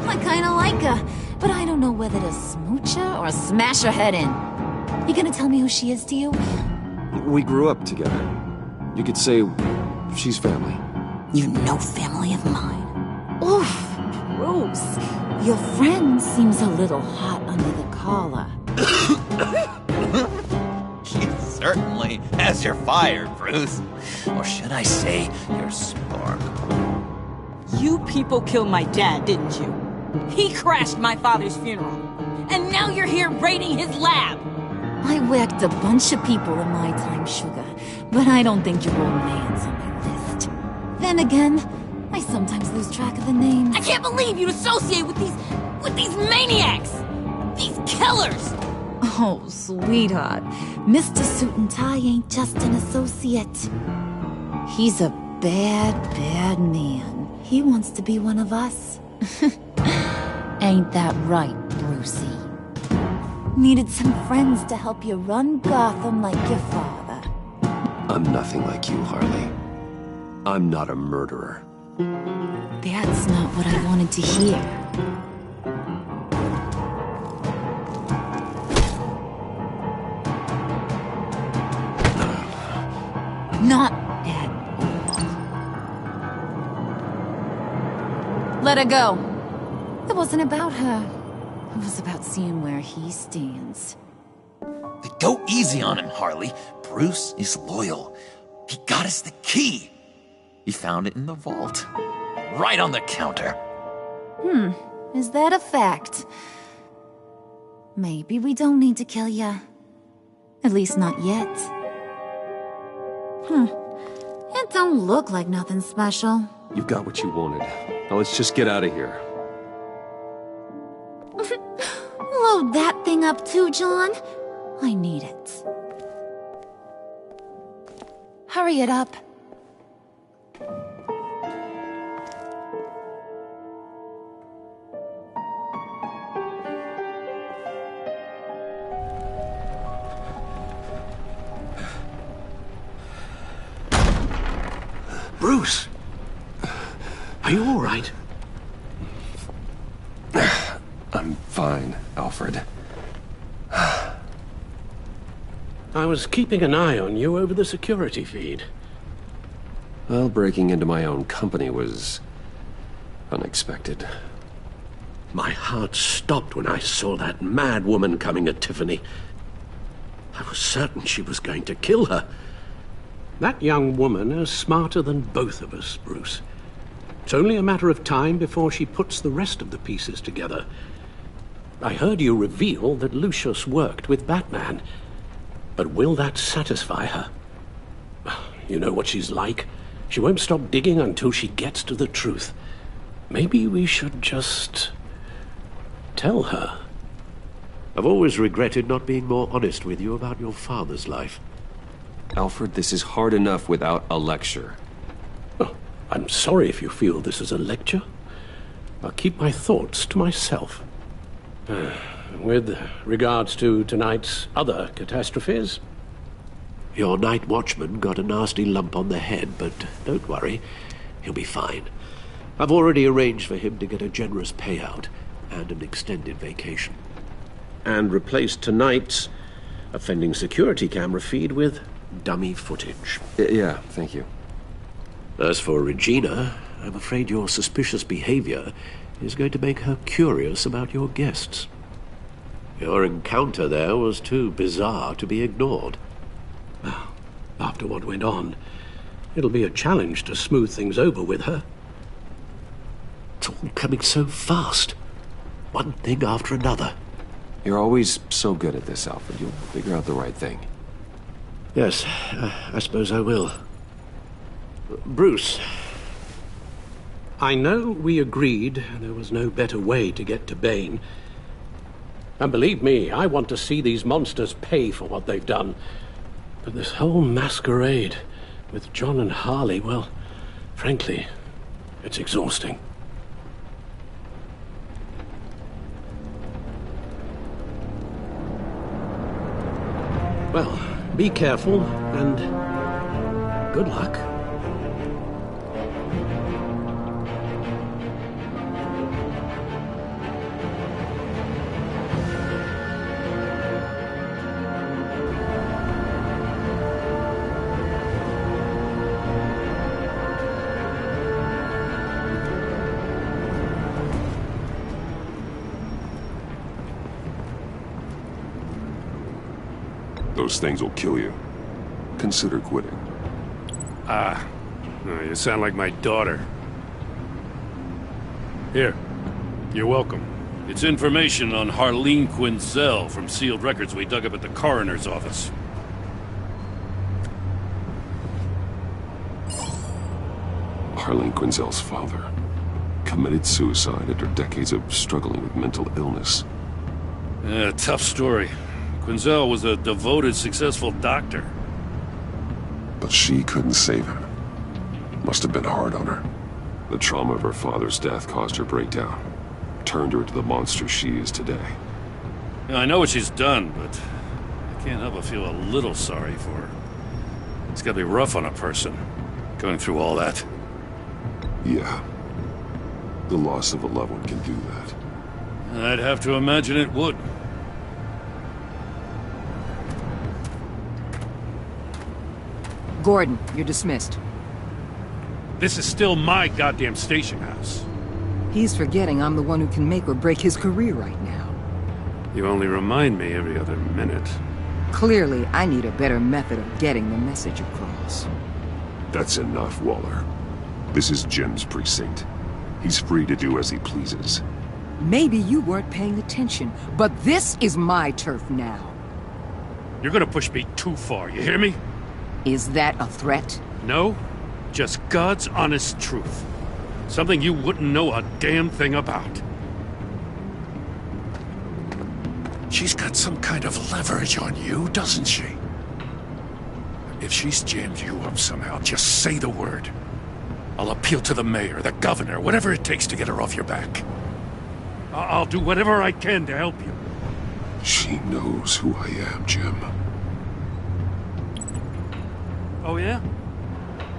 I kinda like her, but I don't know whether to smooch her or smash her head in. You gonna tell me who she is to you? We grew up together. You could say she's family. You're no family of mine. Oof, Bruce. Your friend seems a little hot under the collar. She certainly has your fire, Bruce. Or should I say, your spark. You people killed my dad, didn't you? He crashed my father's funeral. And now you're here raiding his lab. I whacked a bunch of people in my time, Sugar, but I don't think your old man's on my list. Then again, I sometimes lose track of the names. I can't believe you'd associate with these maniacs! These killers! Oh, sweetheart, Mr. Suit and Tie ain't just an associate. He's a bad, bad man. He wants to be one of us. Ain't that right, Brucey? Needed some friends to help you run Gotham like your father. I'm nothing like you, Harley. I'm not a murderer. That's not what I wanted to hear. Not at all. Let her go. It wasn't about her. It was about seeing where he stands. Go easy on him, Harley. Bruce is loyal. He got us the key. He found it in the vault. Right on the counter. Is that a fact? Maybe we don't need to kill ya. At least not yet. It don't look like nothing special. You've got what you wanted. Now let's just get out of here. Load that thing up too, John. I need it. Hurry it up. Bruce! Are you all right? I'm fine, Alfred. I was keeping an eye on you over the security feed. Well, breaking into my own company was unexpected. My heart stopped when I saw that mad woman coming at Tiffany. I was certain she was going to kill her. That young woman is smarter than both of us, Bruce. It's only a matter of time before she puts the rest of the pieces together. I heard you reveal that Lucius worked with Batman. But will that satisfy her? You know what she's like. She won't stop digging until she gets to the truth. Maybe we should just tell her. I've always regretted not being more honest with you about your father's life. Alfred, this is hard enough without a lecture. Oh, I'm sorry if you feel this is a lecture. I'll keep my thoughts to myself. With regards to tonight's other catastrophes... Your night watchman got a nasty lump on the head, but don't worry, he'll be fine. I've already arranged for him to get a generous payout and an extended vacation. And replaced tonight's offending security camera feed with dummy footage. Yeah, thank you. As for Regina, I'm afraid your suspicious behavior is going to make her curious about your guests. Your encounter there was too bizarre to be ignored. Well, after what went on, it'll be a challenge to smooth things over with her. It's all coming so fast. One thing after another. You're always so good at this, Alfred. You'll figure out the right thing. Yes, I suppose I will. Bruce. I know we agreed there was no better way to get to Bane. And believe me, I want to see these monsters pay for what they've done. But this whole masquerade with John and Harley, well, frankly, it's exhausting. Well, be careful, and good luck. Those things will kill you. Consider quitting. You sound like my daughter. Here, you're welcome. It's information on Harleen Quinzel from sealed records we dug up at the coroner's office. Harleen Quinzel's father committed suicide after decades of struggling with mental illness. Yeah, tough story. Quinzel was a devoted, successful doctor. But she couldn't save him. Must have been hard on her. The trauma of her father's death caused her breakdown. Turned her into the monster she is today. Yeah, I know what she's done, but I can't help but feel a little sorry for her. It's gotta be rough on a person, going through all that. Yeah. The loss of a loved one can do that. I'd have to imagine it would. Gordon, you're dismissed. This is still my goddamn station house. He's forgetting I'm the one who can make or break his career right now. You only remind me every other minute. Clearly, I need a better method of getting the message across. That's enough, Waller. This is Jim's precinct. He's free to do as he pleases. Maybe you weren't paying attention, but this is my turf now. You're gonna push me too far, you hear me? Is that a threat? No, just God's honest truth. Something you wouldn't know a damn thing about. She's got some kind of leverage on you, doesn't she? If she's jammed you up somehow, just say the word. I'll appeal to the mayor, the governor, whatever it takes to get her off your back. I'll do whatever I can to help you. She knows who I am, Jim. Oh, yeah?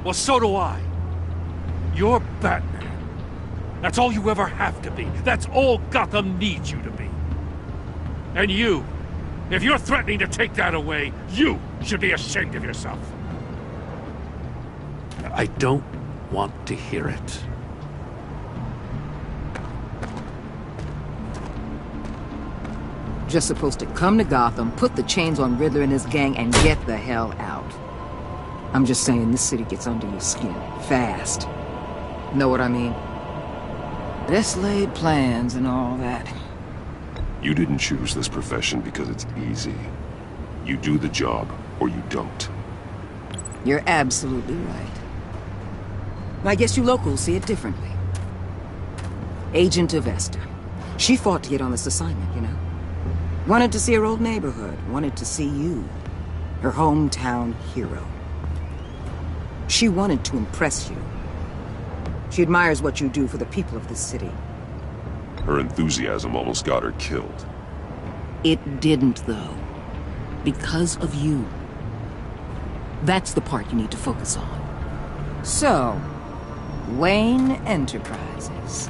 Well, so do I. You're Batman. That's all you ever have to be. That's all Gotham needs you to be. And you, if you're threatening to take that away, you should be ashamed of yourself. I don't want to hear it. Just supposed to come to Gotham, put the chains on Riddler and his gang, and get the hell out. I'm just saying, this city gets under your skin. Fast. Know what I mean? Best laid plans and all that. You didn't choose this profession because it's easy. You do the job, or you don't. You're absolutely right. I guess you locals see it differently. Agent of Esther. She fought to get on this assignment, you know? Wanted to see her old neighborhood. Wanted to see you. Her hometown hero. She wanted to impress you. She admires what you do for the people of this city. Her enthusiasm almost got her killed. It didn't, though. Because of you. That's the part you need to focus on. So, Wayne Enterprises.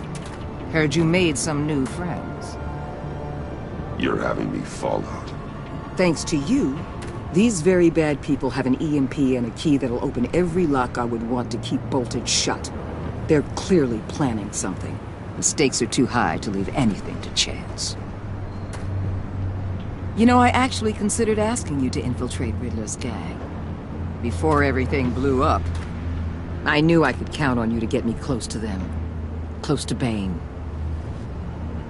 Heard you made some new friends. You're having me followed. Thanks to you, these very bad people have an EMP and a key that'll open every lock I would want to keep bolted shut. They're clearly planning something. The stakes are too high to leave anything to chance. You know, I actually considered asking you to infiltrate Riddler's gang. Before everything blew up, I knew I could count on you to get me close to them. Close to Bane.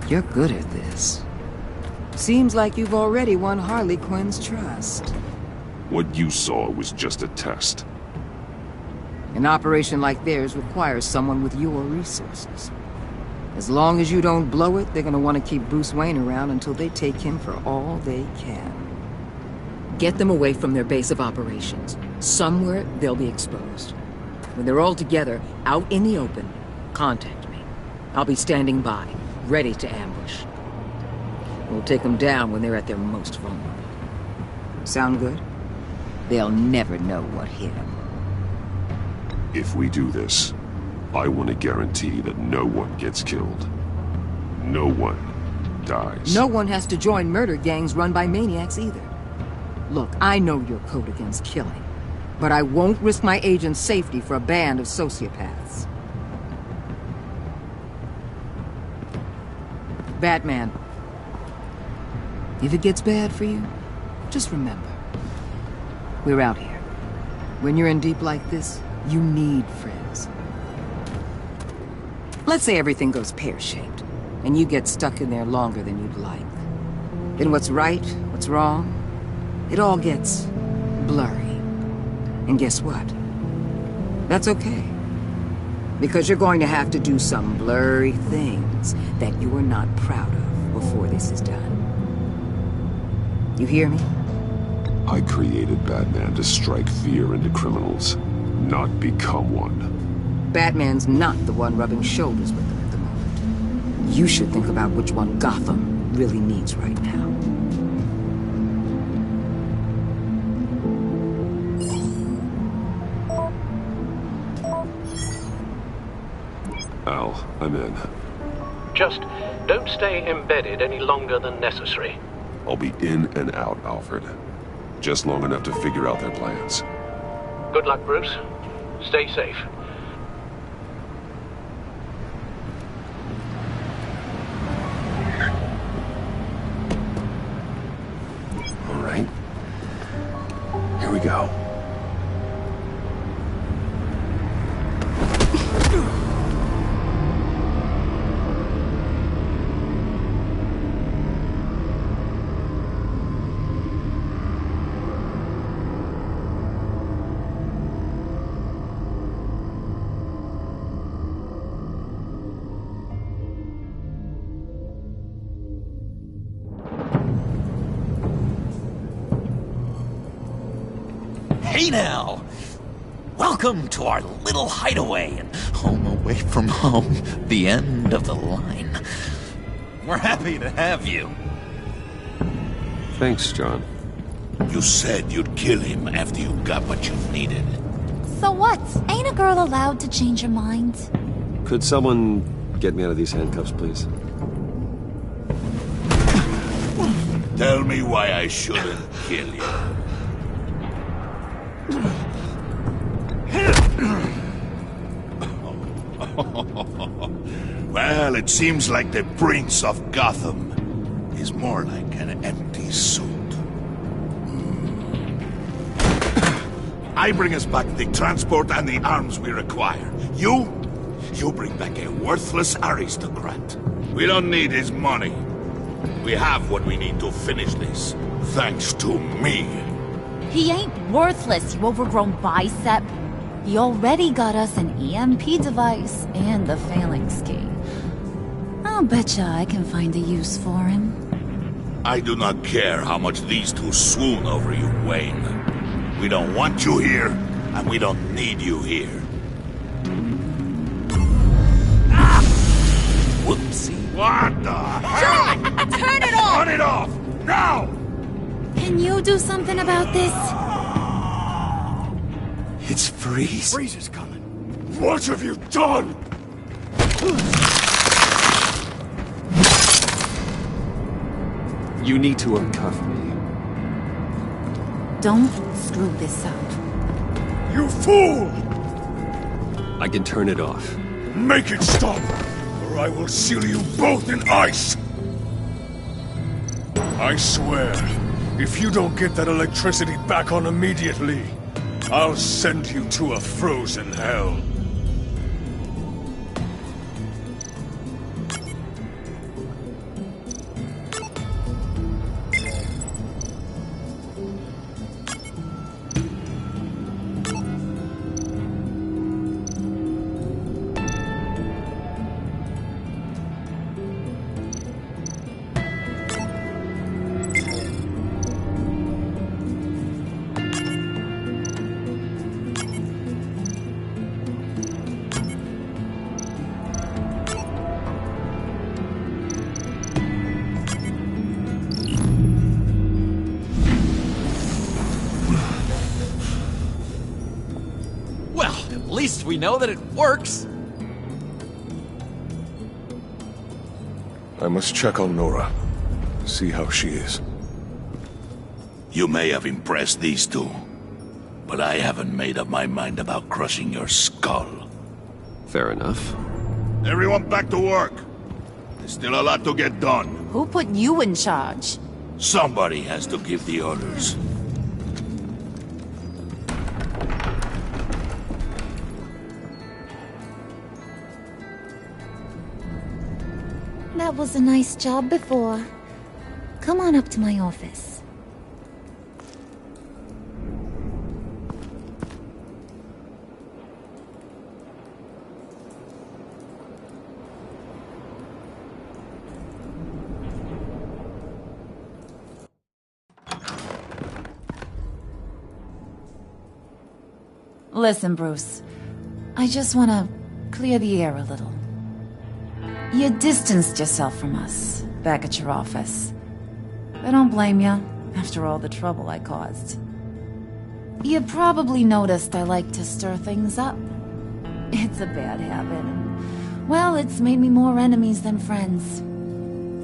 You're good at this. Seems like you've already won Harley Quinn's trust. What you saw was just a test. An operation like theirs requires someone with your resources. As long as you don't blow it, they're gonna want to keep Bruce Wayne around until they take him for all they can. Get them away from their base of operations. Somewhere they'll be exposed. When they're all together, out in the open, contact me. I'll be standing by, ready to ambush. We'll take them down when they're at their most vulnerable. Sound good? They'll never know what hit them. If we do this, I want to guarantee that no one gets killed. No one dies. No one has to join murder gangs run by maniacs either. Look, I know your code against killing, but I won't risk my agent's safety for a band of sociopaths. Batman, if it gets bad for you, just remember, we're out here. When you're in deep like this, you need friends. Let's say everything goes pear-shaped, and you get stuck in there longer than you'd like. Then what's right, what's wrong, it all gets blurry. And guess what? That's okay. Because you're going to have to do some blurry things that you are not proud of before this is done. You hear me? I created Batman to strike fear into criminals, not become one. Batman's not the one rubbing shoulders with them at the moment. You should think about which one Gotham really needs right now. Al, I'm in. Just don't stay embedded any longer than necessary. I'll be in and out, Alfred. Just long enough to figure out their plans. Good luck, Bruce. Stay safe. All right. Here we go. Hey now! Welcome to our little hideaway and home away from home, the end of the line. We're happy to have you. Thanks, John. You said you'd kill him after you got what you needed. So what? Ain't a girl allowed to change her mind? Could someone get me out of these handcuffs, please? Tell me why I shouldn't kill you. Well, it seems like the Prince of Gotham is more like an empty suit. I bring us back the transport and the arms we require. You bring back a worthless aristocrat. We don't need his money. We have what we need to finish this, thanks to me. He ain't worthless, you overgrown bicep. He already got us an EMP device and the phalanx key. I'll betcha I can find a use for him. I do not care how much these two swoon over you, Wayne. We don't want you here, and we don't need you here. Ah! Whoopsie. What the hell? John! Turn it off! Turn it off! Now! Can you do something about this? It's Freeze. Freeze is coming. What have you done? You need to uncuff me. Don't screw this up. You fool! I can turn it off. Make it stop, or I will seal you both in ice! I swear, if you don't get that electricity back on immediately, I'll send you to a frozen hell. At least we know that it works. I must check on Nora. See how she is. You may have impressed these two, but I haven't made up my mind about crushing your skull. Fair enough. Everyone back to work. There's still a lot to get done. Who put you in charge? Somebody has to give the orders. That was a nice job before. Come on up to my office. Listen, Bruce. I just want to clear the air a little. You distanced yourself from us, back at your office. I don't blame you, after all the trouble I caused. You probably noticed I like to stir things up. It's a bad habit, and, well, it's made me more enemies than friends.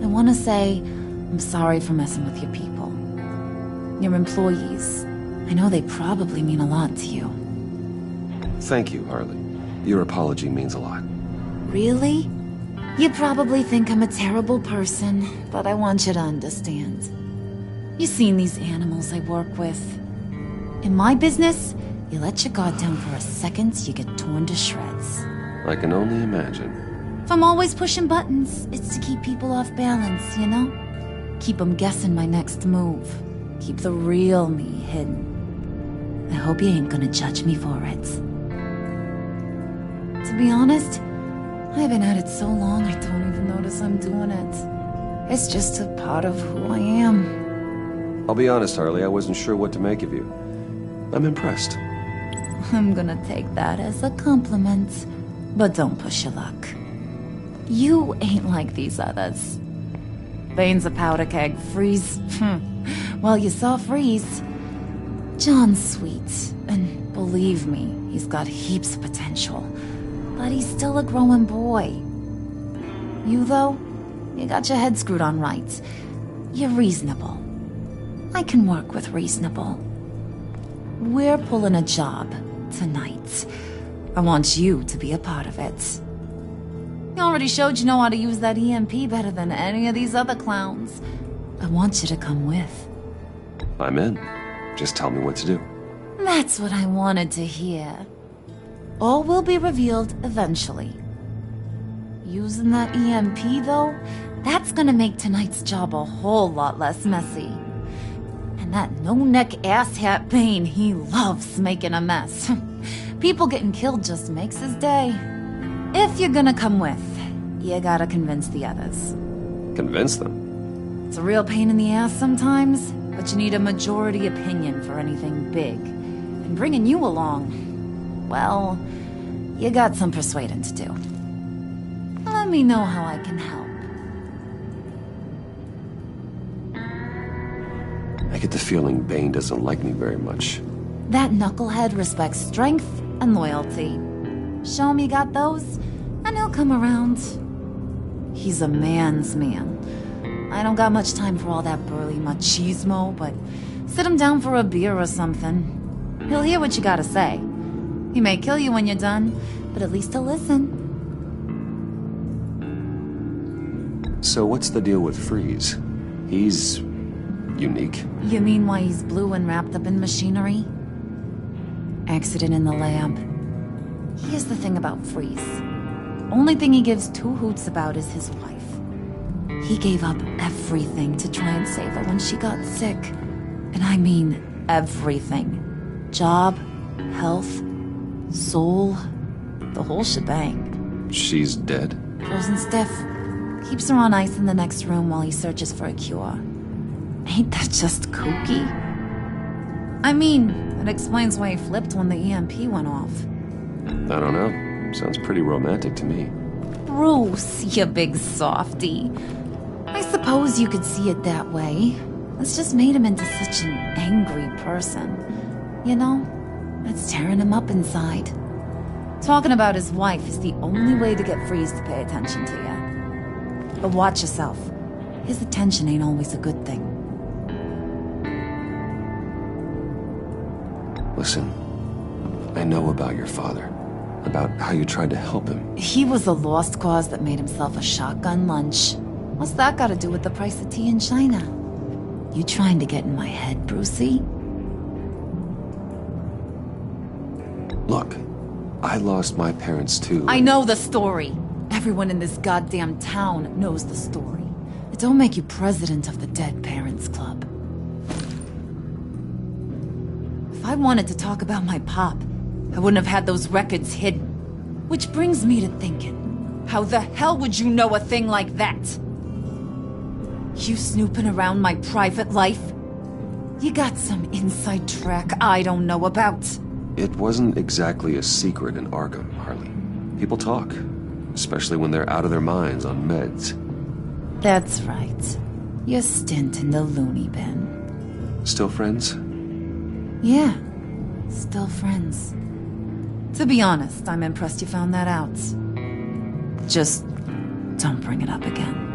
I want to say I'm sorry for messing with your people. Your employees. I know they probably mean a lot to you. Thank you, Harley. Your apology means a lot. Really? You probably think I'm a terrible person, but I want you to understand. You've seen these animals I work with. In my business, you let your guard down for a second, you get torn to shreds. I can only imagine. If I'm always pushing buttons, it's to keep people off balance, you know? Keep them guessing my next move. Keep the real me hidden. I hope you ain't gonna judge me for it. To be honest, I've been at it so long I don't even notice I'm doing it. It's just a part of who I am. I'll be honest, Harley, I wasn't sure what to make of you. I'm impressed. I'm gonna take that as a compliment, but don't push your luck. You ain't like these others. Bane's a powder keg, Freeze. Well, you saw Freeze. John's sweet, and believe me, he's got heaps of potential. But he's still a growing boy. You, though, you got your head screwed on right. You're reasonable. I can work with reasonable. We're pulling a job tonight. I want you to be a part of it. You already showed you know how to use that EMP better than any of these other clowns. I want you to come with. I'm in. Just tell me what to do. That's what I wanted to hear. All will be revealed eventually. Using that EMP, though, that's gonna make tonight's job a whole lot less messy. And that no-neck asshat Bane, he loves making a mess. People getting killed just makes his day. If you're gonna come with, you gotta convince the others. Convince them? It's a real pain in the ass sometimes, but you need a majority opinion for anything big. And bringing you along, well, you got some persuading to do. Let me know how I can help. I get the feeling Bane doesn't like me very much. That knucklehead respects strength and loyalty. Show him you got those, and he'll come around. He's a man's man. I don't got much time for all that burly machismo, but sit him down for a beer or something. He'll hear what you gotta say. He may kill you when you're done, but at least he'll listen. So what's the deal with Freeze? He's unique. You mean why he's blue and wrapped up in machinery? Accident in the lab. Here's the thing about Freeze. Only thing he gives two hoots about is his wife. He gave up everything to try and save her when she got sick. And I mean everything. Job, health, soul, the whole shebang. She's dead? Frozen stiff. Keeps her on ice in the next room while he searches for a cure. Ain't that just kooky? I mean, it explains why he flipped when the EMP went off. I don't know. Sounds pretty romantic to me. Bruce, you big softy. I suppose you could see it that way. It's just made him into such an angry person. You know, it's tearing him up inside. Talking about his wife is the only way to get Freeze to pay attention to you. But watch yourself. His attention ain't always a good thing. Listen, I know about your father. About how you tried to help him. He was a lost cause that made himself a shotgun lunch. What's that got to do with the price of tea in China? You trying to get in my head, Brucey? Look, I lost my parents too. I know the story. Everyone in this goddamn town knows the story. It don't make you president of the Dead Parents Club. If I wanted to talk about my pop, I wouldn't have had those records hidden. Which brings me to thinking, how the hell would you know a thing like that? You snooping around my private life? You got some inside track I don't know about. It wasn't exactly a secret in Arkham, Harley. People talk, especially when they're out of their minds on meds. That's right. Your stint in the loony bin. Still friends? Yeah, still friends. To be honest, I'm impressed you found that out. Just don't bring it up again.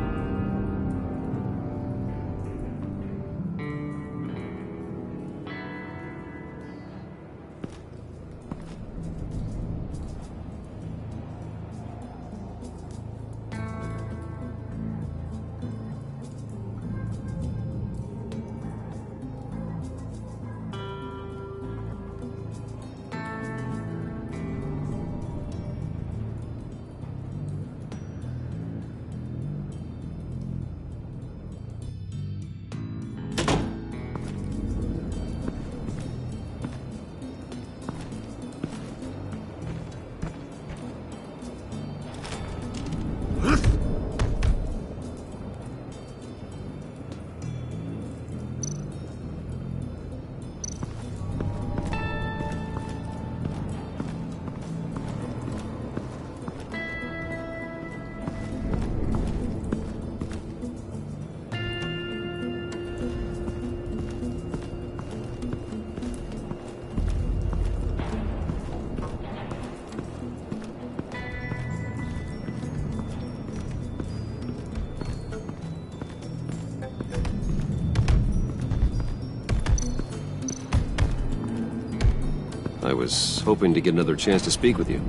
I was hoping to get another chance to speak with you.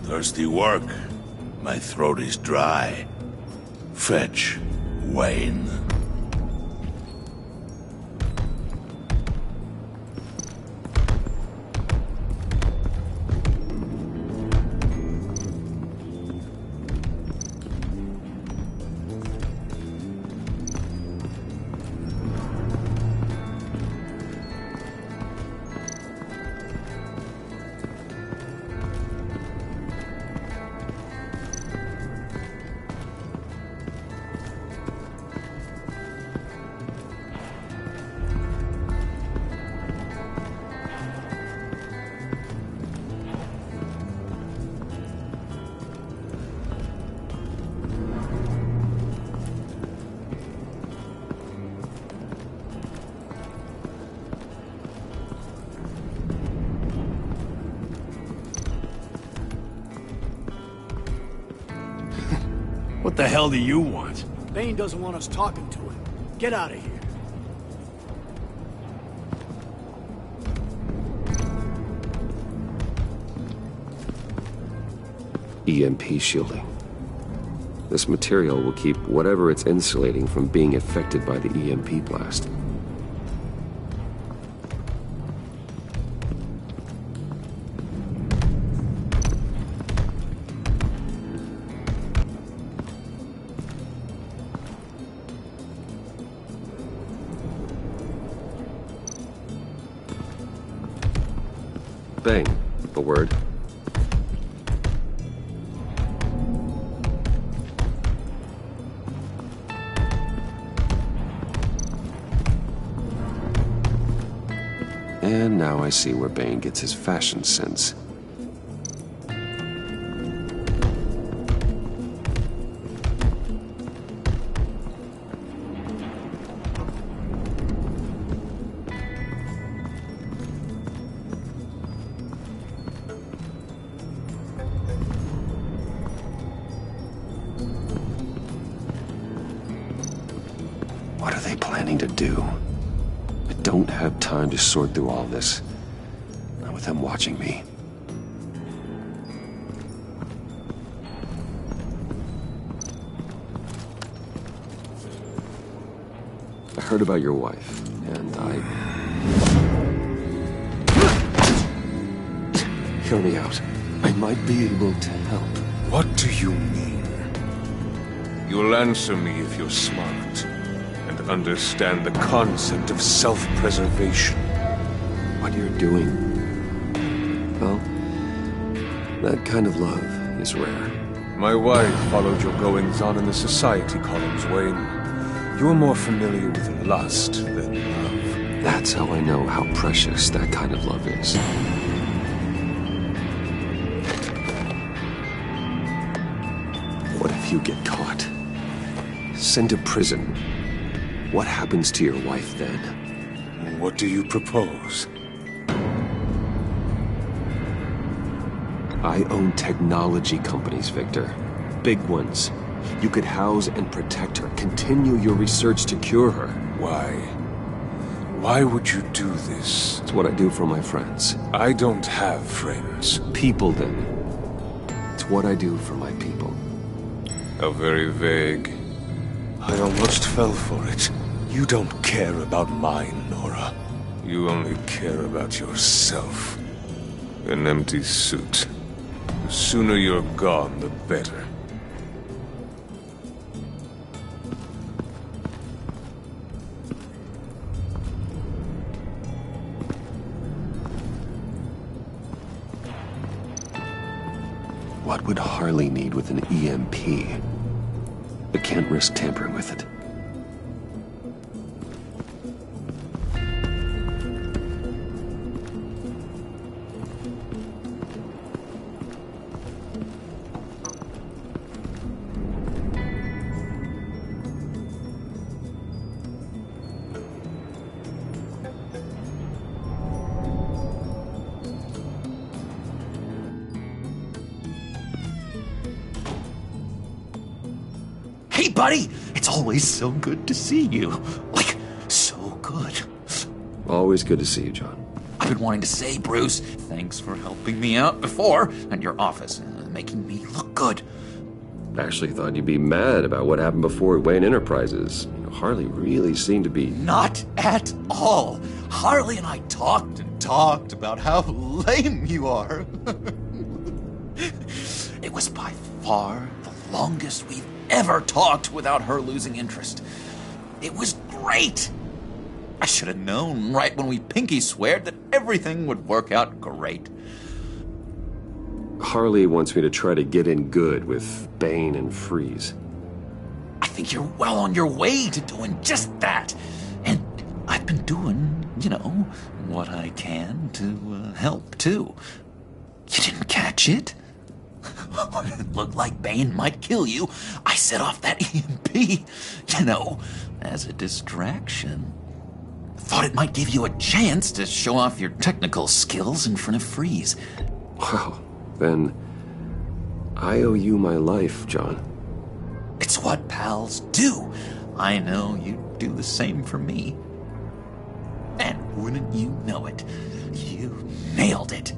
Thirsty work. My throat is dry. Fetch, Wayne. What the hell do you want? Bane doesn't want us talking to him. Get out of here. EMP shielding. This material will keep whatever it's insulating from being affected by the EMP blast. Bang. A word. And now I see where Bane gets his fashion sense. What are they planning to do? I don't have time to sort through all this. Not with them watching me. I heard about your wife, and Hear me out. I might be able to help. What do you mean? You'll answer me if you're smart and understand the concept of self-preservation. What you're doing, well, that kind of love is rare. My wife followed your goings-on in the society columns, Wayne. You are more familiar with lust than love. That's how I know how precious that kind of love is. What if you get caught? Sent to prison? What happens to your wife then? What do you propose? I own technology companies, Victor. Big ones. You could house and protect her, continue your research to cure her. Why? Why would you do this? It's what I do for my friends. I don't have friends. People, then. It's what I do for my people. How very vague. I almost fell for it. You don't care about mine, Nora. You only care about yourself. An empty suit. The sooner you're gone, the better. What would Harley need with an EMP? I can't risk tampering with it. Hey, buddy! It's always so good to see you. Like, so good. Always good to see you, John. I've been wanting to say, Bruce, thanks for helping me out before at your office, making me look good. I actually thought you'd be mad about what happened before at Wayne Enterprises. Harley really seemed to be... Not at all. Harley and I talked and talked about how lame you are. It was by far the longest we've ever talked without her losing interest. It was great. I should have known right when we pinky sweared that everything would work out great. Harley wants me to try to get in good with Bane and Freeze. I think you're well on your way to doing just that. And I've been doing, what I can to help, too. You didn't catch it? When it looked like Bane might kill you, I set off that EMP, as a distraction. Thought it might give you a chance to show off your technical skills in front of Freeze. Wow, then I owe you my life, John. It's what pals do. I know you'd do the same for me. And wouldn't you know it, you nailed it.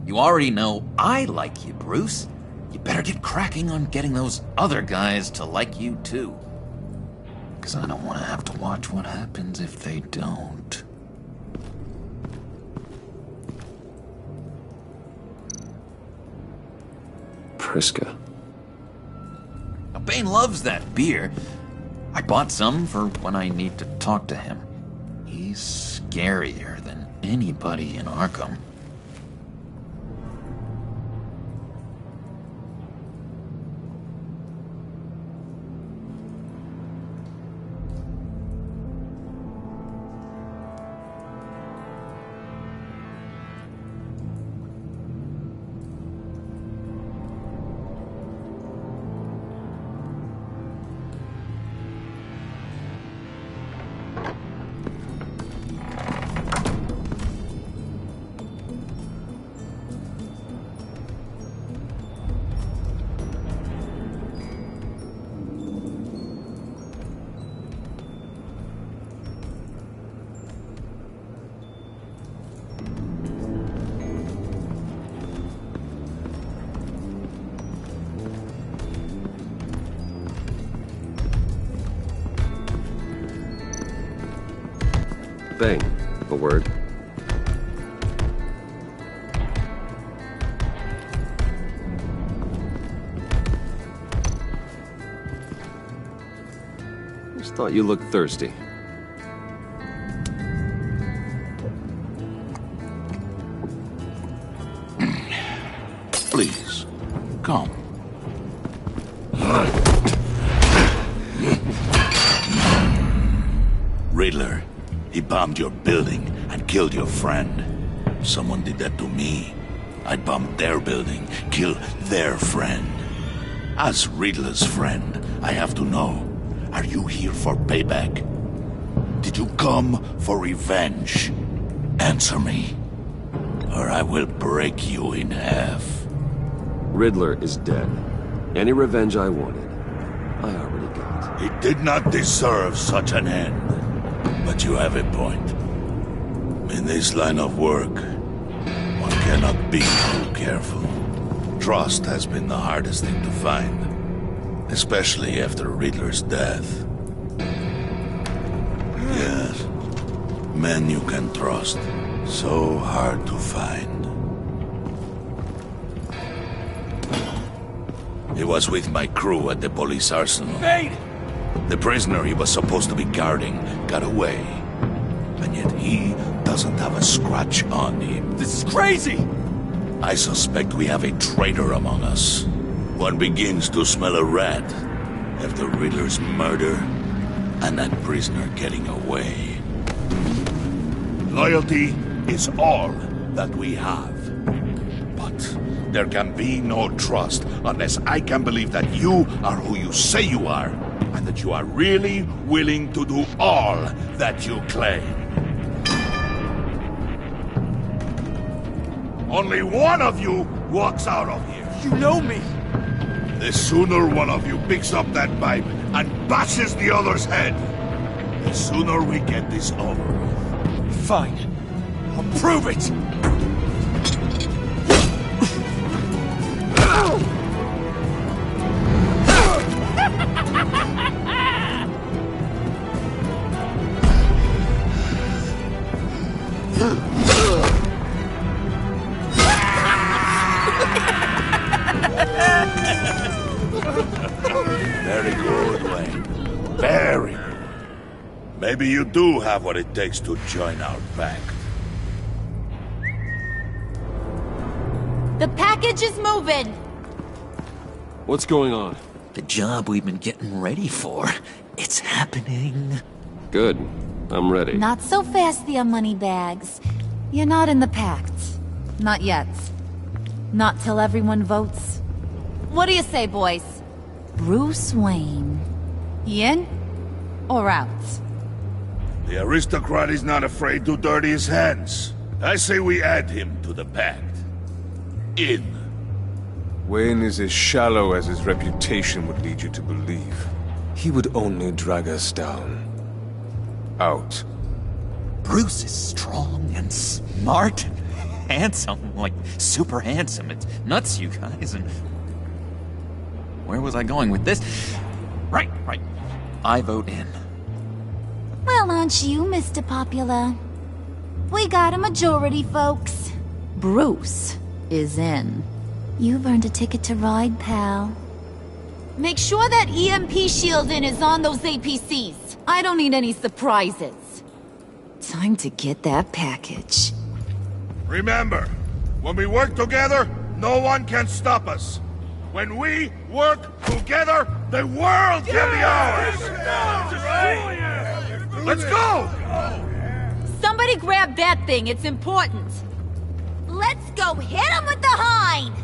You already know I like you, Bruce. You better get cracking on getting those other guys to like you too. 'Cause I don't want to have to watch what happens if they don't. Priska. Now, Bane loves that beer. I bought some for when I need to talk to him. He's scarier than anybody in Arkham. Bane, a word. Just thought you looked thirsty. Please, come. Riddler, he bombed your building and killed your friend. Someone did that to me. I bombed their building, kill their friend. As Riddler's friend, I have to know, are you here for payback? Did you come for revenge? Answer me, or I will break you in half. Riddler is dead. Any revenge I wanted, I already got. He did not deserve such an end. But you have a point. In this line of work, one cannot be too careful. Trust has been the hardest thing to find, especially after Riddler's death. Yes, men you can trust, so hard to find. He was with my crew at the police arsenal. Bane! The prisoner he was supposed to be guarding got away. And yet he doesn't have a scratch on him. This is crazy! I suspect we have a traitor among us. One begins to smell a rat after Riddler's murder and that prisoner getting away. Loyalty is all that we have. But there can be no trust unless I can believe that you are who you say you are, and that you are really willing to do all that you claim. Only one of you walks out of here. You know me! The sooner one of you picks up that pipe and bashes the other's head, the sooner we get this over with. Fine. I'll prove it! Very good, Wayne. Very good. Maybe you do have what it takes to join our pact. The package is moving! What's going on? The job we've been getting ready for. It's happening. Good. I'm ready. Not so fast, the Moneybags. You're not in the pact. Not yet. Not till everyone votes. What do you say, boys? Bruce Wayne. In or out? The aristocrat is not afraid to dirty his hands. I say we add him to the pact. In. Wayne is as shallow as his reputation would lead you to believe. He would only drag us down. Out. Bruce is strong and smart and handsome, like super handsome. It's nuts, you guys. And where was I going with this? Right. I vote in. Well, aren't you, Mr. Popular? We got a majority, folks. Bruce is in. You've earned a ticket to ride, pal. Make sure that EMP shielding is on those APCs. I don't need any surprises. Time to get that package. Remember, when we work together, no one can stop us. When we work together, the world can be ours! Let's go! Somebody grab that thing, it's important. Let's go hit him with the hind!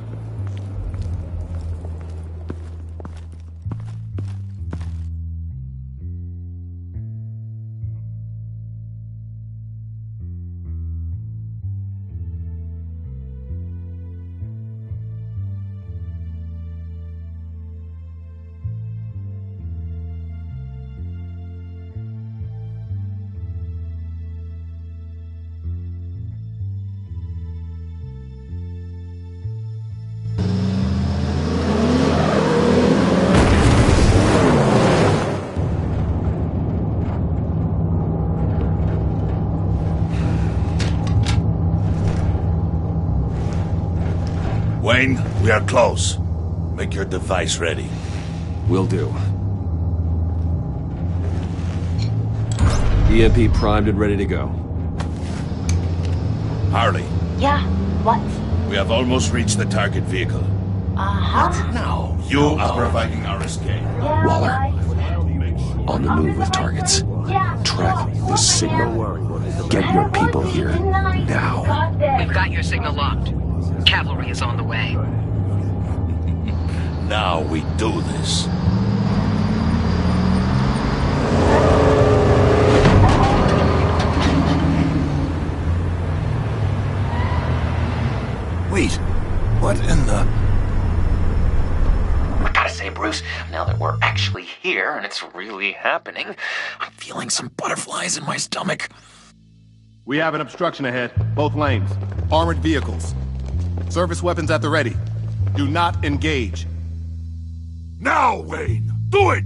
Wayne, we are close. Make your device ready. Will do. EMP primed and ready to go. Harley, Yeah, what? we have almost reached the target vehicle. Uh-huh. Now, you are providing our escape. Waller, on the move with targets. Track the signal. Get your people here now. We've got your signal locked. Cavalry is on the way. Now we do this. Wait, what in the... I gotta say, Bruce, now that we're actually here and it's really happening, I'm feeling some butterflies in my stomach. We have an obstruction ahead, both lanes. Armored vehicles. Service weapons at the ready. Do not engage. Now, Wayne! Do it!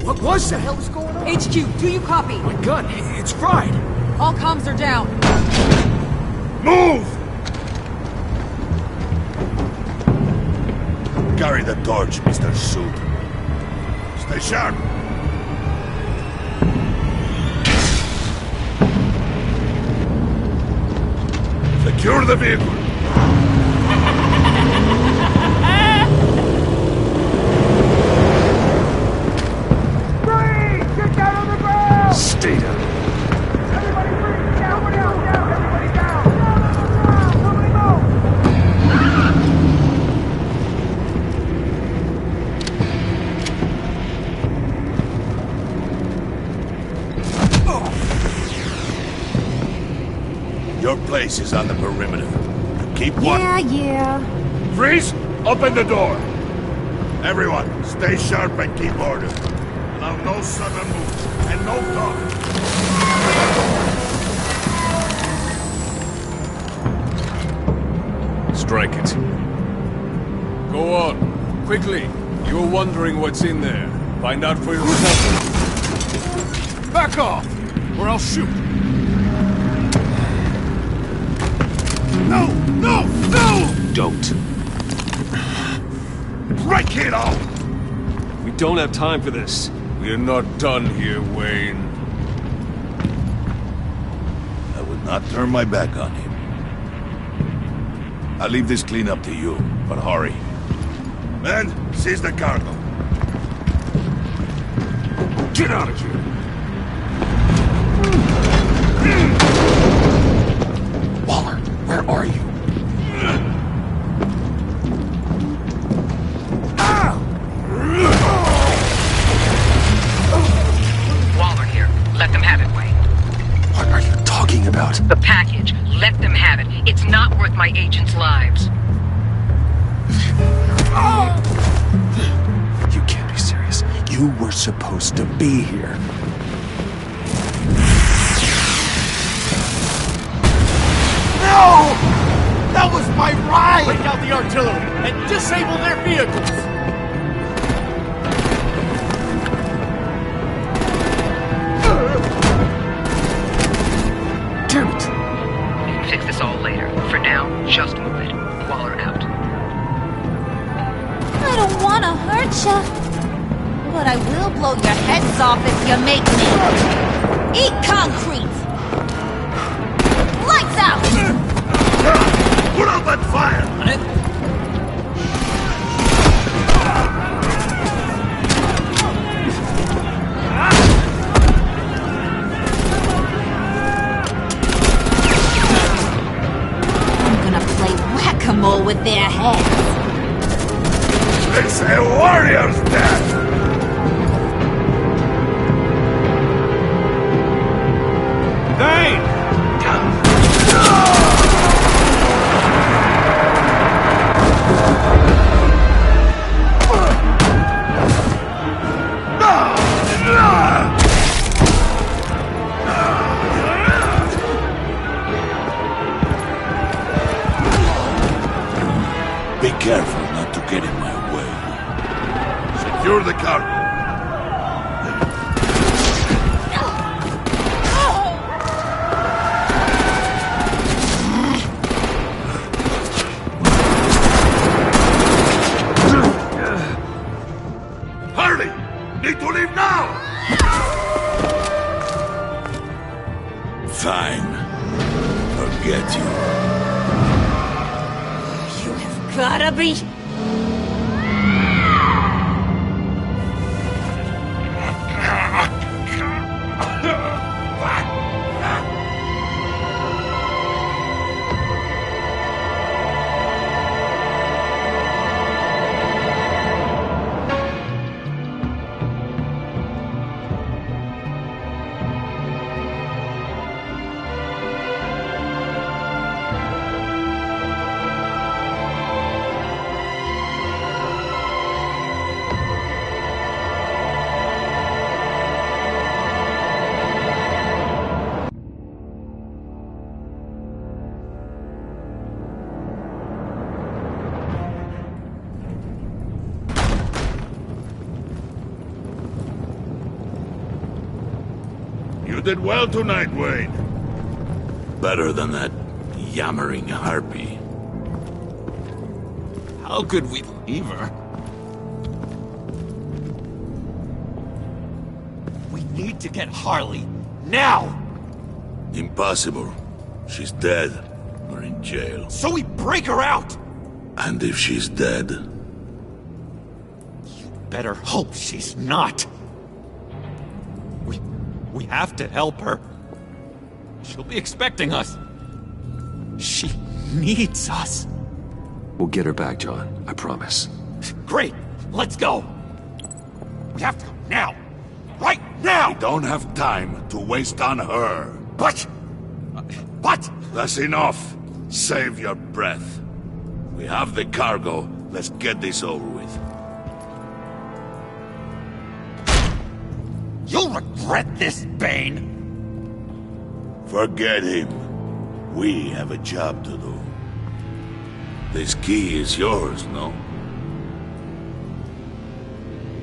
What was that? What the hell is going on? HQ, do you copy? My gun, it's fried. All comms are down. Move! Carry the torch, Mr. Soup. Stay sharp. Secure the vehicle. Get down on the ground! Stay down. Everybody breathe! Down, everybody down! Somebody Your place is on the perimeter. Keep one. Yeah. Freeze! Open the door. Everyone, stay sharp and keep order. Allow no sudden moves and no talk. Strike it. Go on. Quickly. You're wondering what's in there. Find out for yourself. Back off, or I'll shoot. No! No! No! Don't. Break it off! We don't have time for this. We're not done here, Wayne. I would not turn my back on him. I'll leave this clean up to you, but hurry. Men, seize the cargo. Get out of here! Waller, where are you? Waller here. Let them want? The package. Let them have it. It's not worth my agents' lives. You can't be serious. You were supposed to be here. No! That was my ride! Break out the artillery and disable their vehicles! Damn it! You can fix this all later. For now, just move it. Waller out. I don't want to hurt ya, but I will blow your heads off if you make me. Eat concrete! Lights out! Put out that fire! I'm gonna play whack-a-mole with their heads. It's a warrior's death! Hey! Be careful not to get in my way. Secure the cargo. Hurry! Need to leave now! Fine. Forget you. Gotta be... You did well tonight, Wayne. Better than that yammering harpy. How could we leave her? We need to get Harley, now! Impossible. She's dead, or in jail. So we break her out! And if she's dead? Better hope she's not. We have to help her. She'll be expecting us. She needs us. We'll get her back, John. I promise. Great. Let's go. We have to go now. Right now! We don't have time to waste on her. But... What? That's enough. Save your breath. We have the cargo. Let's get this over with. You'll regret this, Bane! Forget him. We have a job to do. This key is yours, no?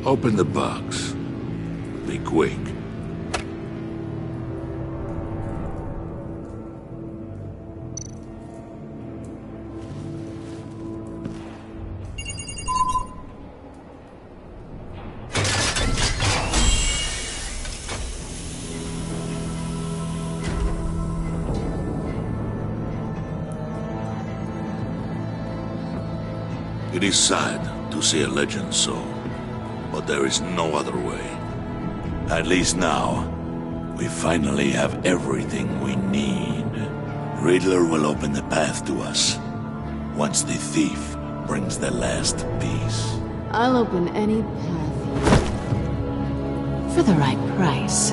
Open the box. Be quick. It is sad to see a legend so, but there is no other way. At least now, we finally have everything we need. Riddler will open the path to us, once the thief brings the last piece. I'll open any path for the right price.